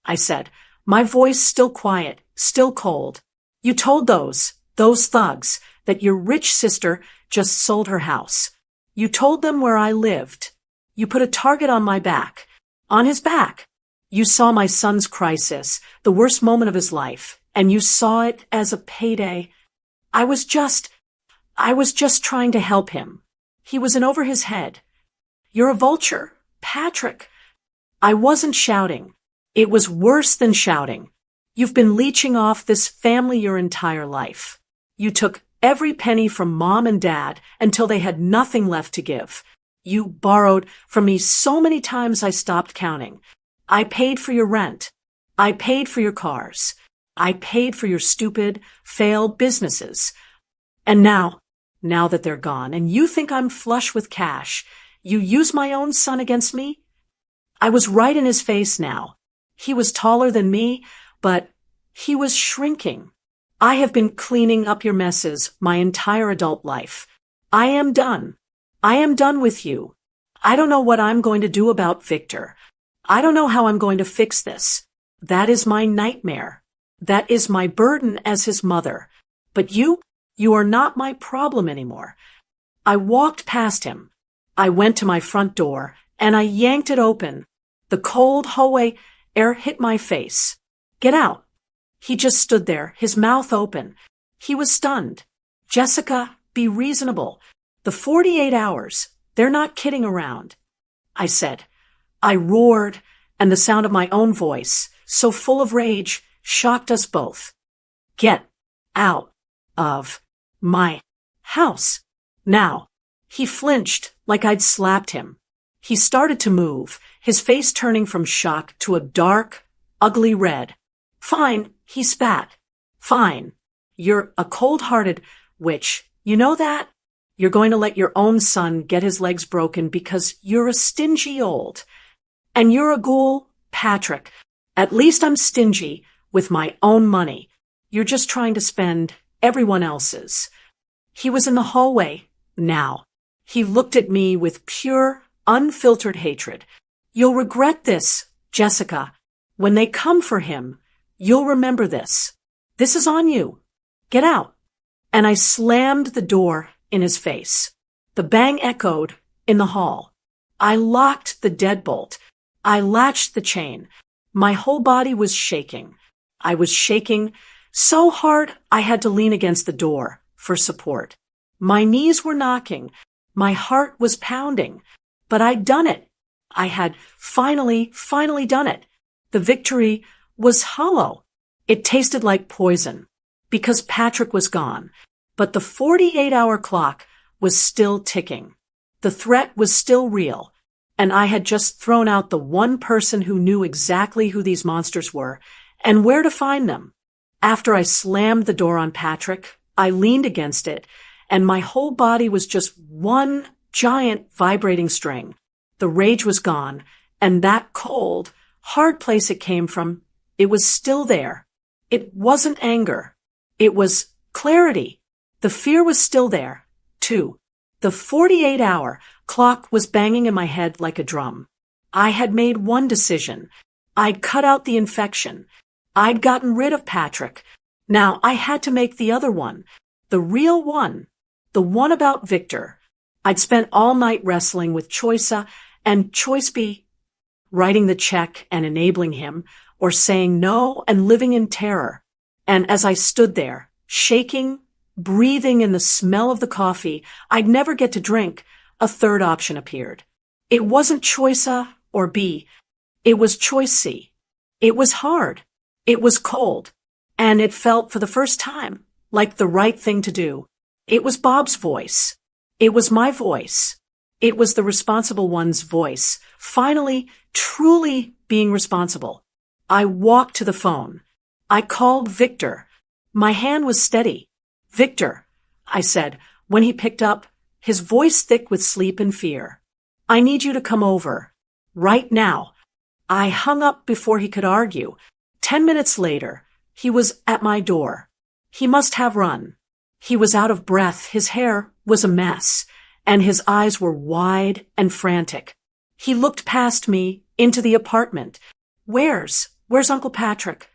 I said, my voice still quiet, still cold. You told those thugs, that your rich sister just sold her house. You told them where I lived. You put a target on my back. On his back. You saw my son's crisis, the worst moment of his life, and you saw it as a payday. I was just trying to help him. He was in over his head. You're a vulture, Patrick. I wasn't shouting. It was worse than shouting. You've been leeching off this family your entire life. You took every penny from Mom and Dad until they had nothing left to give. You borrowed from me so many times I stopped counting. I paid for your rent. I paid for your cars. I paid for your stupid, failed businesses. And now that they're gone, and you think I'm flush with cash, you use my own son against me? I was right in his face now. He was taller than me, but he was shrinking. I have been cleaning up your messes my entire adult life. I am done. I am done with you. I don't know what I'm going to do about Victor. I don't know how I'm going to fix this. That is my nightmare. That is my burden as his mother. But you are not my problem anymore. I walked past him. I went to my front door, and I yanked it open. The cold hallway air hit my face. Get out. He just stood there, his mouth open. He was stunned. Jessica, be reasonable. The 48 hours, they're not kidding around. I said. I roared, and the sound of my own voice, so full of rage, shocked us both. Get out of my house. Now. He flinched like I'd slapped him. He started to move, his face turning from shock to a dark, ugly red. Fine, he spat. Fine. You're a cold-hearted witch. You know that? You're going to let your own son get his legs broken because you're a stingy old. And you're a ghoul, Patrick. At least I'm stingy with my own money. You're just trying to spend everyone else's. He was in the hallway now. He looked at me with pure, unfiltered hatred. You'll regret this, Jessica. When they come for him, you'll remember this. This is on you. Get out. And I slammed the door in his face. The bang echoed in the hall. I locked the deadbolt. I latched the chain. My whole body was shaking. I was shaking so hard I had to lean against the door for support. My knees were knocking. My heart was pounding. But I'd done it. I had finally done it. The victory was hollow. It tasted like poison because Patrick was gone. But the 48-hour clock was still ticking. The threat was still real. And I had just thrown out the one person who knew exactly who these monsters were and where to find them. After I slammed the door on Patrick, I leaned against it, and my whole body was just one giant vibrating string. The rage was gone, and that cold, hard place it came from, it was still there. It wasn't anger. It was clarity. The fear was still there, too. The 48-hour clock was banging in my head like a drum. I had made one decision. I'd cut out the infection. I'd gotten rid of Patrick. Now I had to make the other one. The real one. The one about Victor. I'd spent all night wrestling with Choice-A and Choice B, writing the check and enabling him, or saying no and living in terror. And as I stood there, shaking, breathing in the smell of the coffee I'd never get to drink, a third option appeared. It wasn't Choice-A or B. It was Choice C. It was hard. It was cold. And it felt for the first time like the right thing to do. It was Bob's voice. It was my voice. It was the responsible one's voice, finally, truly being responsible. I walked to the phone. I called Victor. My hand was steady. Victor, I said, when he picked up, his voice thick with sleep and fear. I need you to come over. Right now. I hung up before he could argue. 10 minutes later, he was at my door. He must have run. He was out of breath, his hair was a mess, and his eyes were wide and frantic. He looked past me into the apartment. Where's Uncle Patrick?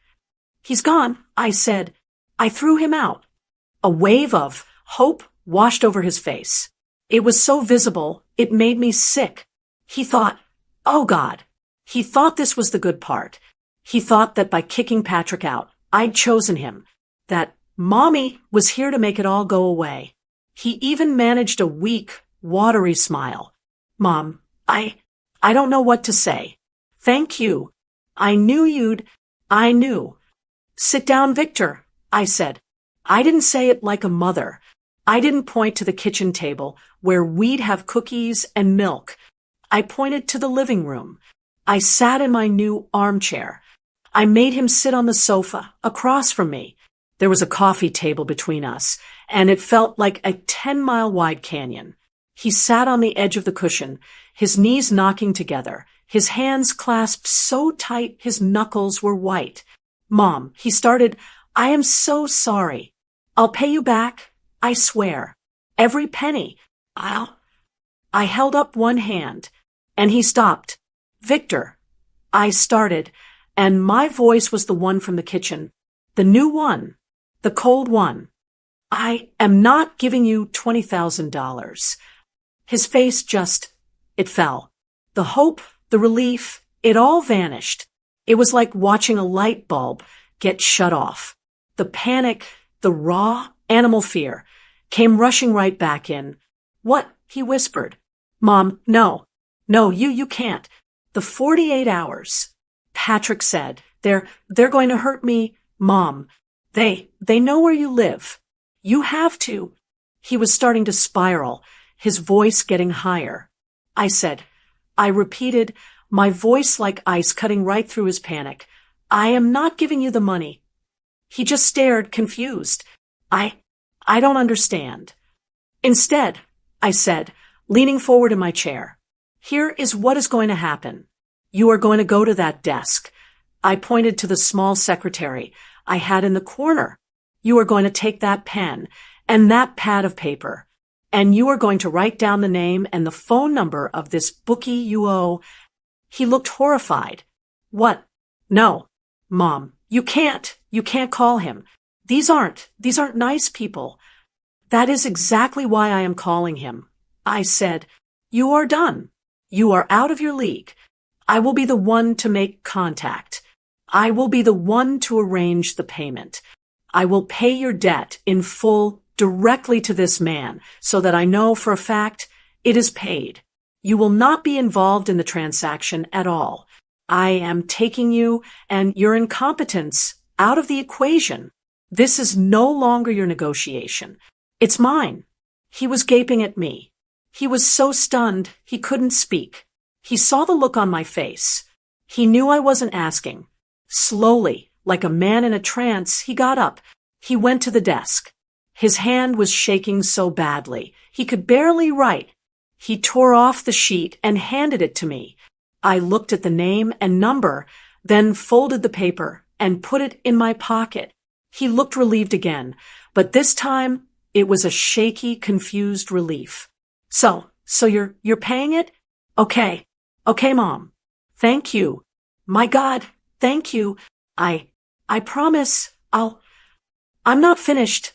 He's gone, I said. I threw him out. A wave of hope washed over his face. It was so visible, it made me sick. He thought, oh God. He thought this was the good part. He thought that by kicking Patrick out, I'd chosen him, that Mommy was here to make it all go away. He even managed a weak, watery smile. Mom, I don't know what to say. Thank you. I knew. Sit down, Victor, I said. I didn't say it like a mother. I didn't point to the kitchen table where we'd have cookies and milk. I pointed to the living room. I sat in my new armchair. I made him sit on the sofa across from me. There was a coffee table between us, and it felt like a 10-mile-wide canyon. He sat on the edge of the cushion, his knees knocking together, his hands clasped so tight his knuckles were white. Mom, he started, I am so sorry. I'll pay you back, I swear. Every penny. I held up one hand, and he stopped. Victor, I started, and my voice was the one from the kitchen. The new one. The cold one. I am not giving you $20,000. His face it fell. The hope, the relief, it all vanished. It was like watching a light bulb get shut off. The panic, the raw animal fear came rushing right back in. What? He whispered. Mom, no, you can't. The 48 hours. Patrick said, they're going to hurt me. Mom, they know where you live. You have to. He was starting to spiral, his voice getting higher. I repeated, my voice like ice cutting right through his panic. I am not giving you the money. He just stared, confused. I don't understand. Instead, I said, leaning forward in my chair, here is what is going to happen. You are going to go to that desk. I pointed to the small secretary I had in the corner. You are going to take that pen and that pad of paper, and you are going to write down the name and the phone number of this bookie you owe. He looked horrified. What? No, Mom, you can't call him. These aren't nice people. That is exactly why I am calling him. I said, you are done. You are out of your league. I will be the one to make contact. I will be the one to arrange the payment. I will pay your debt in full directly to this man so that I know for a fact it is paid. You will not be involved in the transaction at all. I am taking you and your incompetence out of the equation. This is no longer your negotiation. It's mine. He was gaping at me. He was so stunned he couldn't speak. He saw the look on my face. He knew I wasn't asking. Slowly, like a man in a trance, he got up. He went to the desk. His hand was shaking so badly, he could barely write. He tore off the sheet and handed it to me. I looked at the name and number, then folded the paper and put it in my pocket. He looked relieved again, but this time it was a shaky, confused relief. So you're paying it? Okay, Mom. Thank you. My God, thank you. I promise I'm not finished,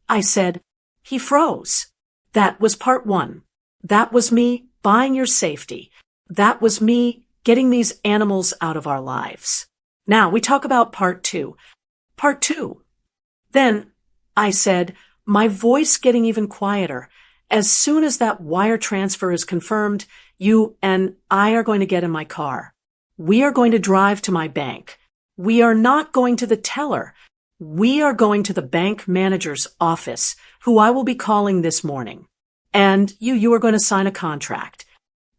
I said. He froze. That was part one. That was me buying your safety. That was me getting these animals out of our lives. Now we talk about part two. Part two. Then, I said, my voice getting even quieter, as soon as that wire transfer is confirmed, you and I are going to get in my car. We are going to drive to my bank. We are not going to the teller. We are going to the bank manager's office, who I will be calling this morning. And you are going to sign a contract.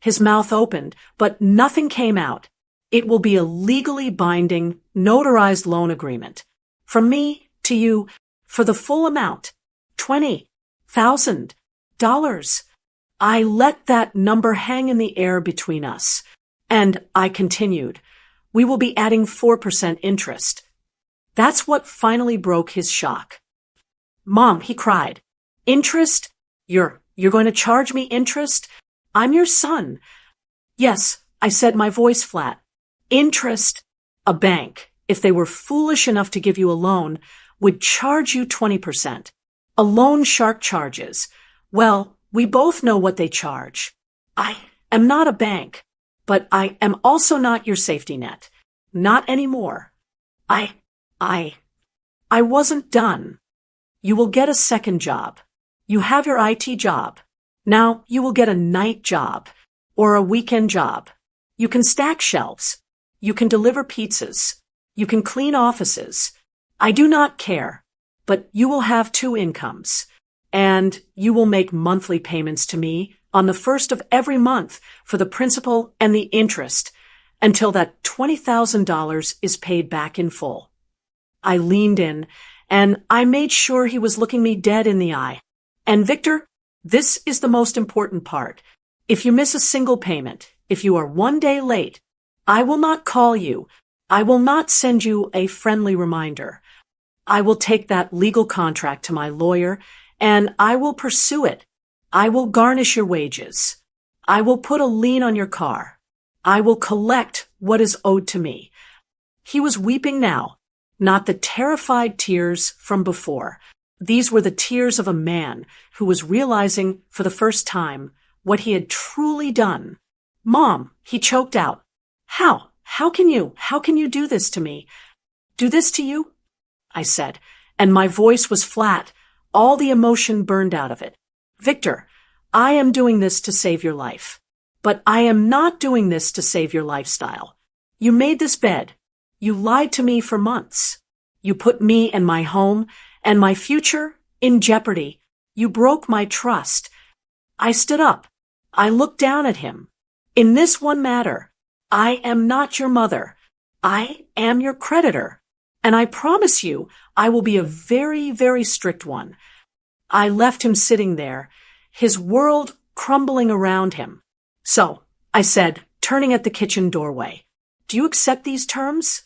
His mouth opened, but nothing came out. It will be a legally binding, notarized loan agreement. From me to you, for the full amount, $20,000. I let that number hang in the air between us. And I continued, we will be adding 4% interest. That's what finally broke his shock. Mom, he cried. Interest? You're going to charge me interest? I'm your son. Yes, I said, my voice flat. Interest? A bank, if they were foolish enough to give you a loan, would charge you 20%. A loan shark charges. Well, we both know what they charge. I am not a bank, but I am also not your safety net. Not anymore. I wasn't done. You will get a second job. You have your IT job. Now you will get a night job or a weekend job. You can stack shelves. You can deliver pizzas. You can clean offices. I do not care, but you will have 2 incomes, and you will make monthly payments to me on the first of every month for the principal and the interest until that $20,000 is paid back in full. I leaned in, and I made sure he was looking me dead in the eye. And Victor, this is the most important part. If you miss a single payment, if you are 1 day late, I will not call you. I will not send you a friendly reminder. I will take that legal contract to my lawyer, and I will pursue it. I will garnish your wages. I will put a lien on your car. I will collect what is owed to me. He was weeping now, not the terrified tears from before. These were the tears of a man who was realizing for the first time what he had truly done. Mom, he choked out. How can you do this to me? Do this to you? I said, and my voice was flat. All the emotion burned out of it. Victor, I am doing this to save your life. But I am not doing this to save your lifestyle. You made this bed. You lied to me for months. You put me and my home and my future in jeopardy. You broke my trust. I stood up. I looked down at him. In this one matter, I am not your mother. I am your creditor. And I promise you, I will be a very, very strict one. I left him sitting there, his world crumbling around him. So, I said, turning at the kitchen doorway, do you accept these terms?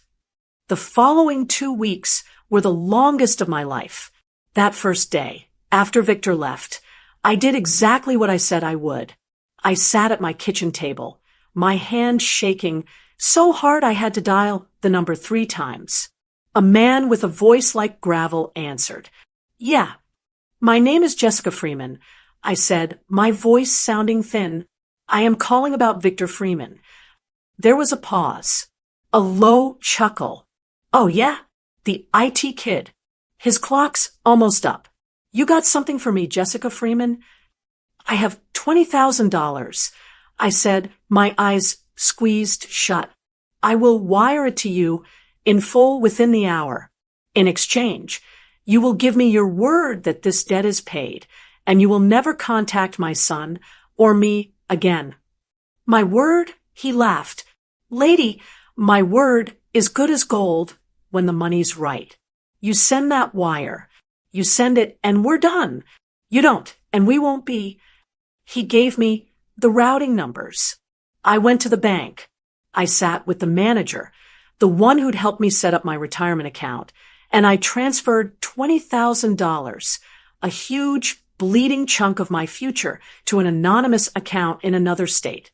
The following 2 weeks were the longest of my life. That first day, after Victor left, I did exactly what I said I would. I sat at my kitchen table, my hand shaking so hard I had to dial the number 3 times. A man with a voice like gravel answered. Yeah, my name is Jessica Freeman, I said, my voice sounding thin. I am calling about Victor Freeman. There was a pause, a low chuckle. Oh yeah, the IT kid. His clock's almost up. You got something for me, Jessica Freeman? I have $20,000, I said, my eyes squeezed shut. I will wire it to you in full within the hour. In exchange, you will give me your word that this debt is paid, and you will never contact my son or me again. My word? He laughed. Lady, my word is good as gold when the money's right. You send that wire. You send it and we're done. You don't, and we won't be. He gave me the routing numbers. I went to the bank. I sat with the manager, the one who'd helped me set up my retirement account, and I transferred $20,000, a huge, bleeding chunk of my future, to an anonymous account in another state.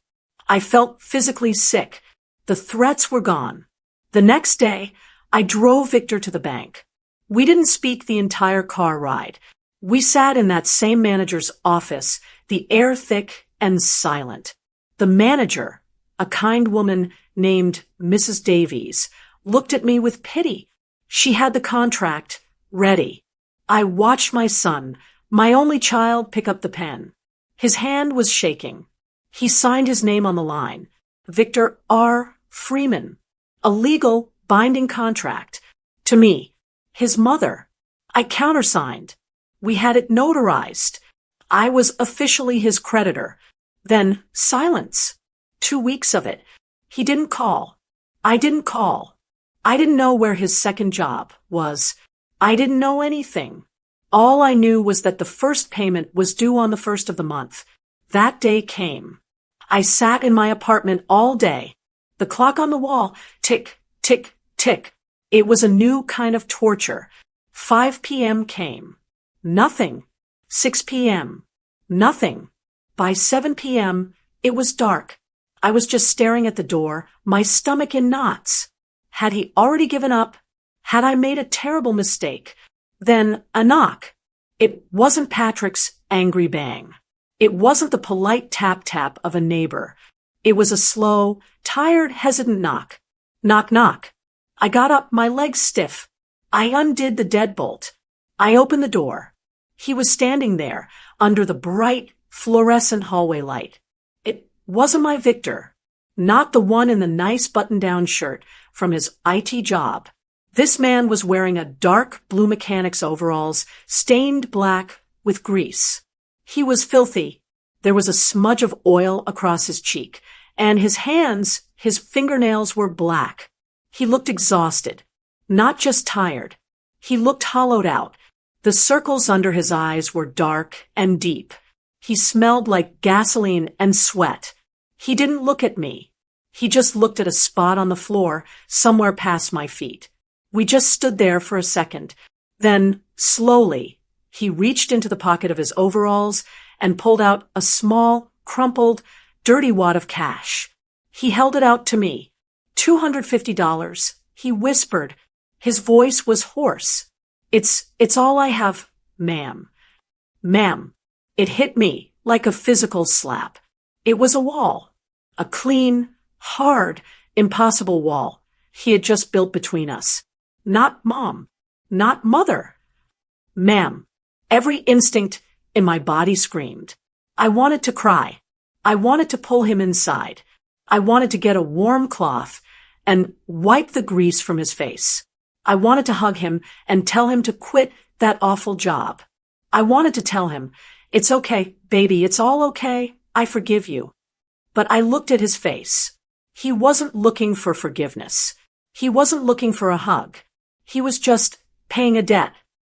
I felt physically sick. The threats were gone. The next day, I drove Victor to the bank. We didn't speak the entire car ride. We sat in that same manager's office, the air thick and silent. The manager, a kind woman named Mrs. Davies, looked at me with pity. She had the contract ready. I watched my son, my only child, pick up the pen. His hand was shaking. He signed his name on the line. Victor R. Freeman. A legal, binding contract. To me. His mother. I countersigned. We had it notarized. I was officially his creditor. Then silence. 2 weeks of it. He didn't call. I didn't call. I didn't know where his second job was. I didn't know anything. All I knew was that the first payment was due on the 1st of the month. That day came. I sat in my apartment all day. The clock on the wall, tick, tick, tick. It was a new kind of torture. 5 p.m. came. Nothing. 6 p.m. Nothing. By 7 p.m., it was dark. I was just staring at the door, my stomach in knots. Had he already given up? Had I made a terrible mistake? Then a knock. It wasn't Patrick's angry bang. It wasn't the polite tap-tap of a neighbor. It was a slow, tired, hesitant knock. Knock, knock. I got up, my legs stiff. I undid the deadbolt. I opened the door. He was standing there, under the bright, fluorescent hallway light. It wasn't my Victor. Not the one in the nice button-down shirt from his IT job. This man was wearing a dark blue mechanic's overalls, stained black with grease. He was filthy. There was a smudge of oil across his cheek, and his hands, his fingernails were black. He looked exhausted, not just tired. He looked hollowed out. The circles under his eyes were dark and deep. He smelled like gasoline and sweat. He didn't look at me. He just looked at a spot on the floor, somewhere past my feet. We just stood there for a second. Then, slowly, he reached into the pocket of his overalls and pulled out a small, crumpled, dirty wad of cash. He held it out to me. $250, he whispered. His voice was hoarse. It's all I have, ma'am. Ma'am. It hit me like a physical slap. It was a wall. A clean, hard, impossible wall he had just built between us. Not Mom. Not Mother. Ma'am. Every instinct in my body screamed. I wanted to cry. I wanted to pull him inside. I wanted to get a warm cloth and wipe the grease from his face. I wanted to hug him and tell him to quit that awful job. I wanted to tell him, it's okay, baby, it's all okay, I forgive you. But I looked at his face. He wasn't looking for forgiveness. He wasn't looking for a hug. He was just paying a debt.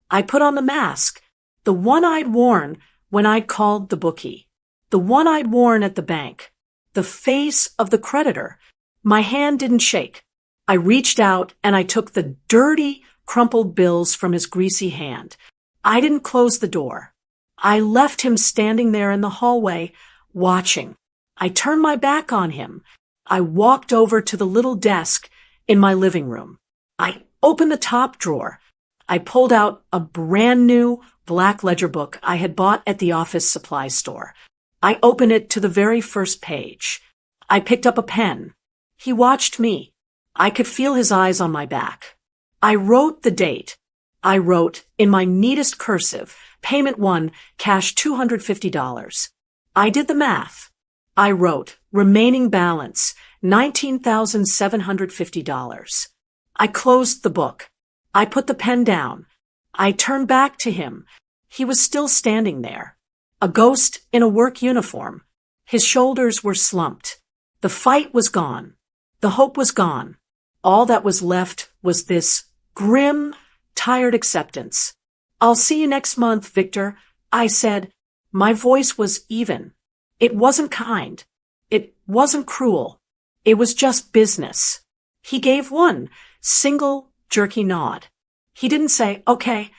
I put on the mask, the one I'd worn when I'd called the bookie, the one I'd worn at the bank, the face of the creditor. My hand didn't shake. I reached out and I took the dirty, crumpled bills from his greasy hand. I didn't close the door. I left him standing there in the hallway, watching. I turned my back on him. I walked over to the little desk in my living room. I opened the top drawer. I pulled out a brand new black ledger book I had bought at the office supply store. I opened it to the very first page. I picked up a pen. He watched me. I could feel his eyes on my back. I wrote the date. I wrote, in my neatest cursive, payment 1, cash $250. I did the math. I wrote, remaining balance, $19,750. I closed the book. I put the pen down. I turned back to him. He was still standing there. A ghost in a work uniform. His shoulders were slumped. The fight was gone. The hope was gone. All that was left was this grim, tired acceptance. I'll see you next month, Victor, I said. My voice was even. It wasn't kind. It wasn't cruel. It was just business. He gave one single, jerky nod. He didn't say, okay.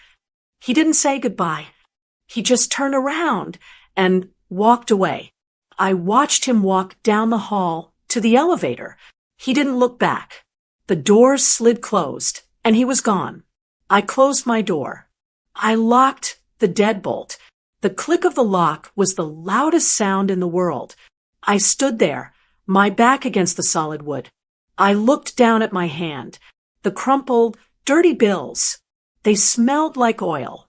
He didn't say goodbye. He just turned around and walked away. I watched him walk down the hall to the elevator. He didn't look back. The doors slid closed, and he was gone. I closed my door. I locked the deadbolt. The click of the lock was the loudest sound in the world. I stood there, my back against the solid wood. I looked down at my hand. The crumpled, dirty bills. They smelled like oil.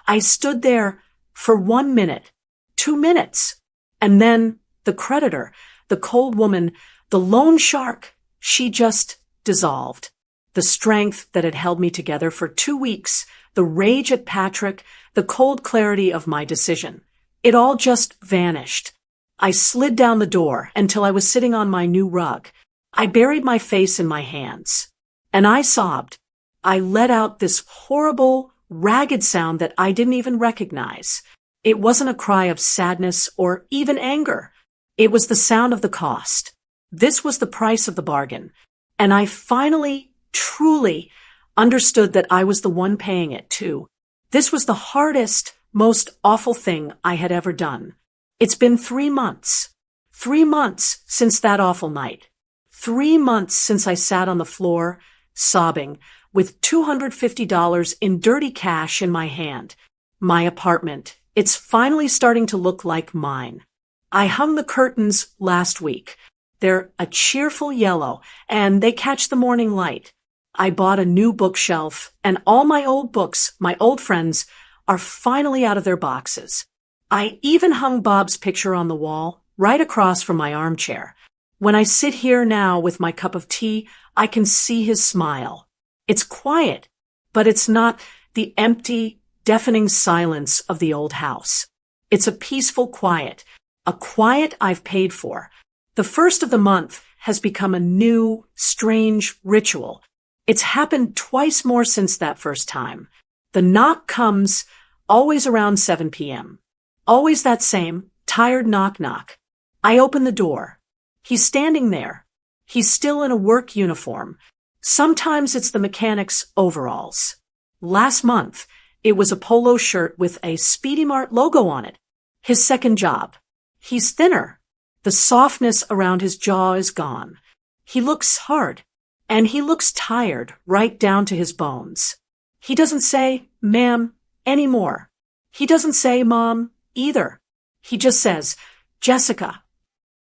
I stood there for 1 minute, 2 minutes. And then the creditor, the cold woman, the lone shark, she just dissolved. The strength that had held me together for 2 weeks, the rage at Patrick, the cold clarity of my decision. It all just vanished. I slid down the door until I was sitting on my new rug. I buried my face in my hands. And I sobbed. I let out this horrible, ragged sound that I didn't even recognize. It wasn't a cry of sadness or even anger. It was the sound of the cost. This was the price of the bargain. And I finally, truly understood that I was the one paying it too. This was the hardest, most awful thing I had ever done. It's been 3 months. 3 months since that awful night. 3 months since I sat on the floor, sobbing, with $250 in dirty cash in my hand. My apartment. It's finally starting to look like mine. I hung the curtains last week. They're a cheerful yellow, and they catch the morning light. I bought a new bookshelf, and all my old books, my old friends, are finally out of their boxes. I even hung Bob's picture on the wall, right across from my armchair. When I sit here now with my cup of tea, I can see his smile. It's quiet, but it's not the empty, deafening silence of the old house. It's a peaceful quiet, a quiet I've paid for. The first of the month has become a new, strange ritual. It's happened twice more since that first time. The knock comes always around 7 p.m. Always that same, tired knock. I open the door. He's standing there. He's still in a work uniform. Sometimes it's the mechanic's overalls. Last month, it was a polo shirt with a Speedy Mart logo on it. His second job. He's thinner. The softness around his jaw is gone. He looks hard, and he looks tired right down to his bones. He doesn't say, "Ma'am," anymore. He doesn't say, "Mom," either. He just says, "Jessica."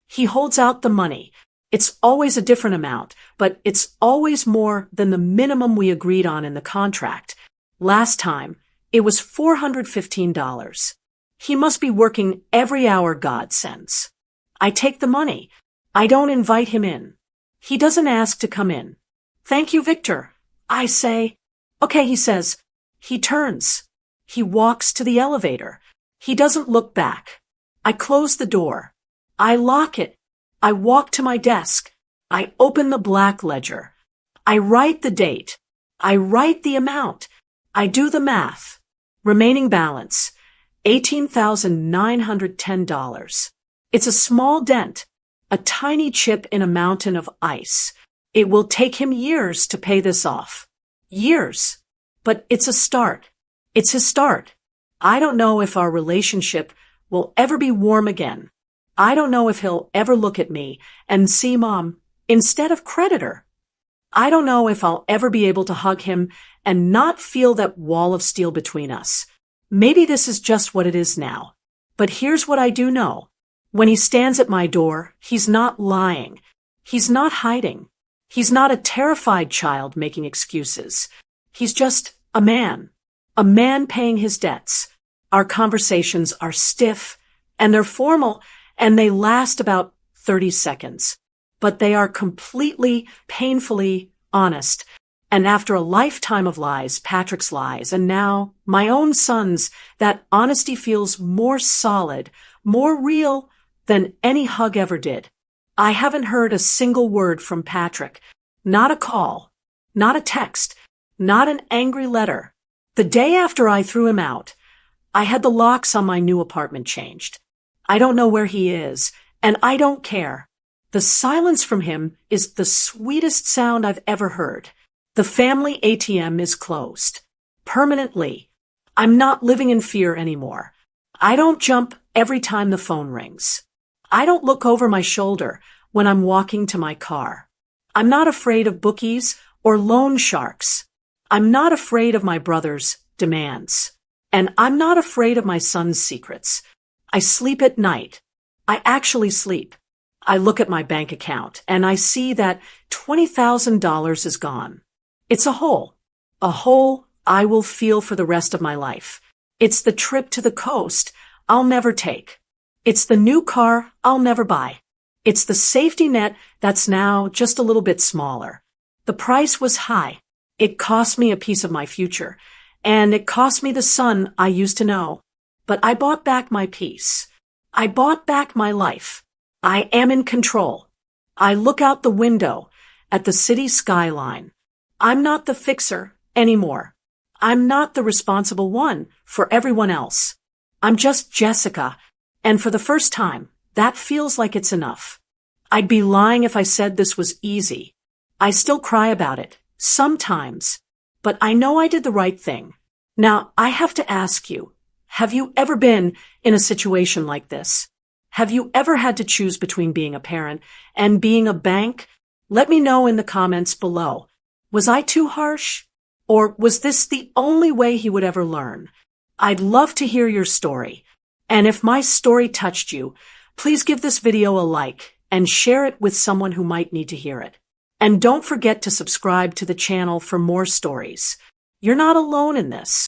He holds out the money. It's always a different amount, but it's always more than the minimum we agreed on in the contract. Last time, it was $415. He must be working every hour God sends. I take the money. I don't invite him in. He doesn't ask to come in. "Thank you, Victor." I say. "Okay," he says. He turns. He walks to the elevator. He doesn't look back. I close the door. I lock it. I walk to my desk. I open the black ledger. I write the date. I write the amount. I do the math. Remaining balance, $18,910. It's a small dent, a tiny chip in a mountain of ice. It will take him years to pay this off. Years. But it's a start. It's his start. I don't know if our relationship will ever be warm again. I don't know if he'll ever look at me and see Mom instead of creditor. I don't know if I'll ever be able to hug him and not feel that wall of steel between us. Maybe this is just what it is now. But here's what I do know. When he stands at my door, he's not lying. He's not hiding. He's not a terrified child making excuses. He's just a man paying his debts. Our conversations are stiff and they're formal and they last about 30 seconds. But they are completely, painfully honest. And after a lifetime of lies, Patrick's lies, and now my own son's, that honesty feels more solid, more real than any hug ever did. I haven't heard a single word from Patrick. Not a call, not a text, not an angry letter. The day after I threw him out, I had the locks on my new apartment changed. I don't know where he is, and I don't care. The silence from him is the sweetest sound I've ever heard. The family ATM is closed. Permanently. I'm not living in fear anymore. I don't jump every time the phone rings. I don't look over my shoulder when I'm walking to my car. I'm not afraid of bookies or loan sharks. I'm not afraid of my brother's demands. And I'm not afraid of my son's secrets. I sleep at night. I actually sleep. I look at my bank account and I see that $20,000 is gone. It's a hole I will feel for the rest of my life. It's the trip to the coast I'll never take. It's the new car I'll never buy. It's the safety net that's now just a little bit smaller. The price was high. It cost me a piece of my future, and it cost me the son I used to know. But I bought back my peace. I bought back my life. I am in control. I look out the window at the city skyline. I'm not the fixer anymore. I'm not the responsible one for everyone else. I'm just Jessica, and for the first time, that feels like it's enough. I'd be lying if I said this was easy. I still cry about it, sometimes, but I know I did the right thing. Now, I have to ask you, have you ever been in a situation like this? Have you ever had to choose between being a parent and being a bank? Let me know in the comments below. Was I too harsh? Or was this the only way he would ever learn? I'd love to hear your story. And if my story touched you, please give this video a like and share it with someone who might need to hear it. And don't forget to subscribe to the channel for more stories. You're not alone in this.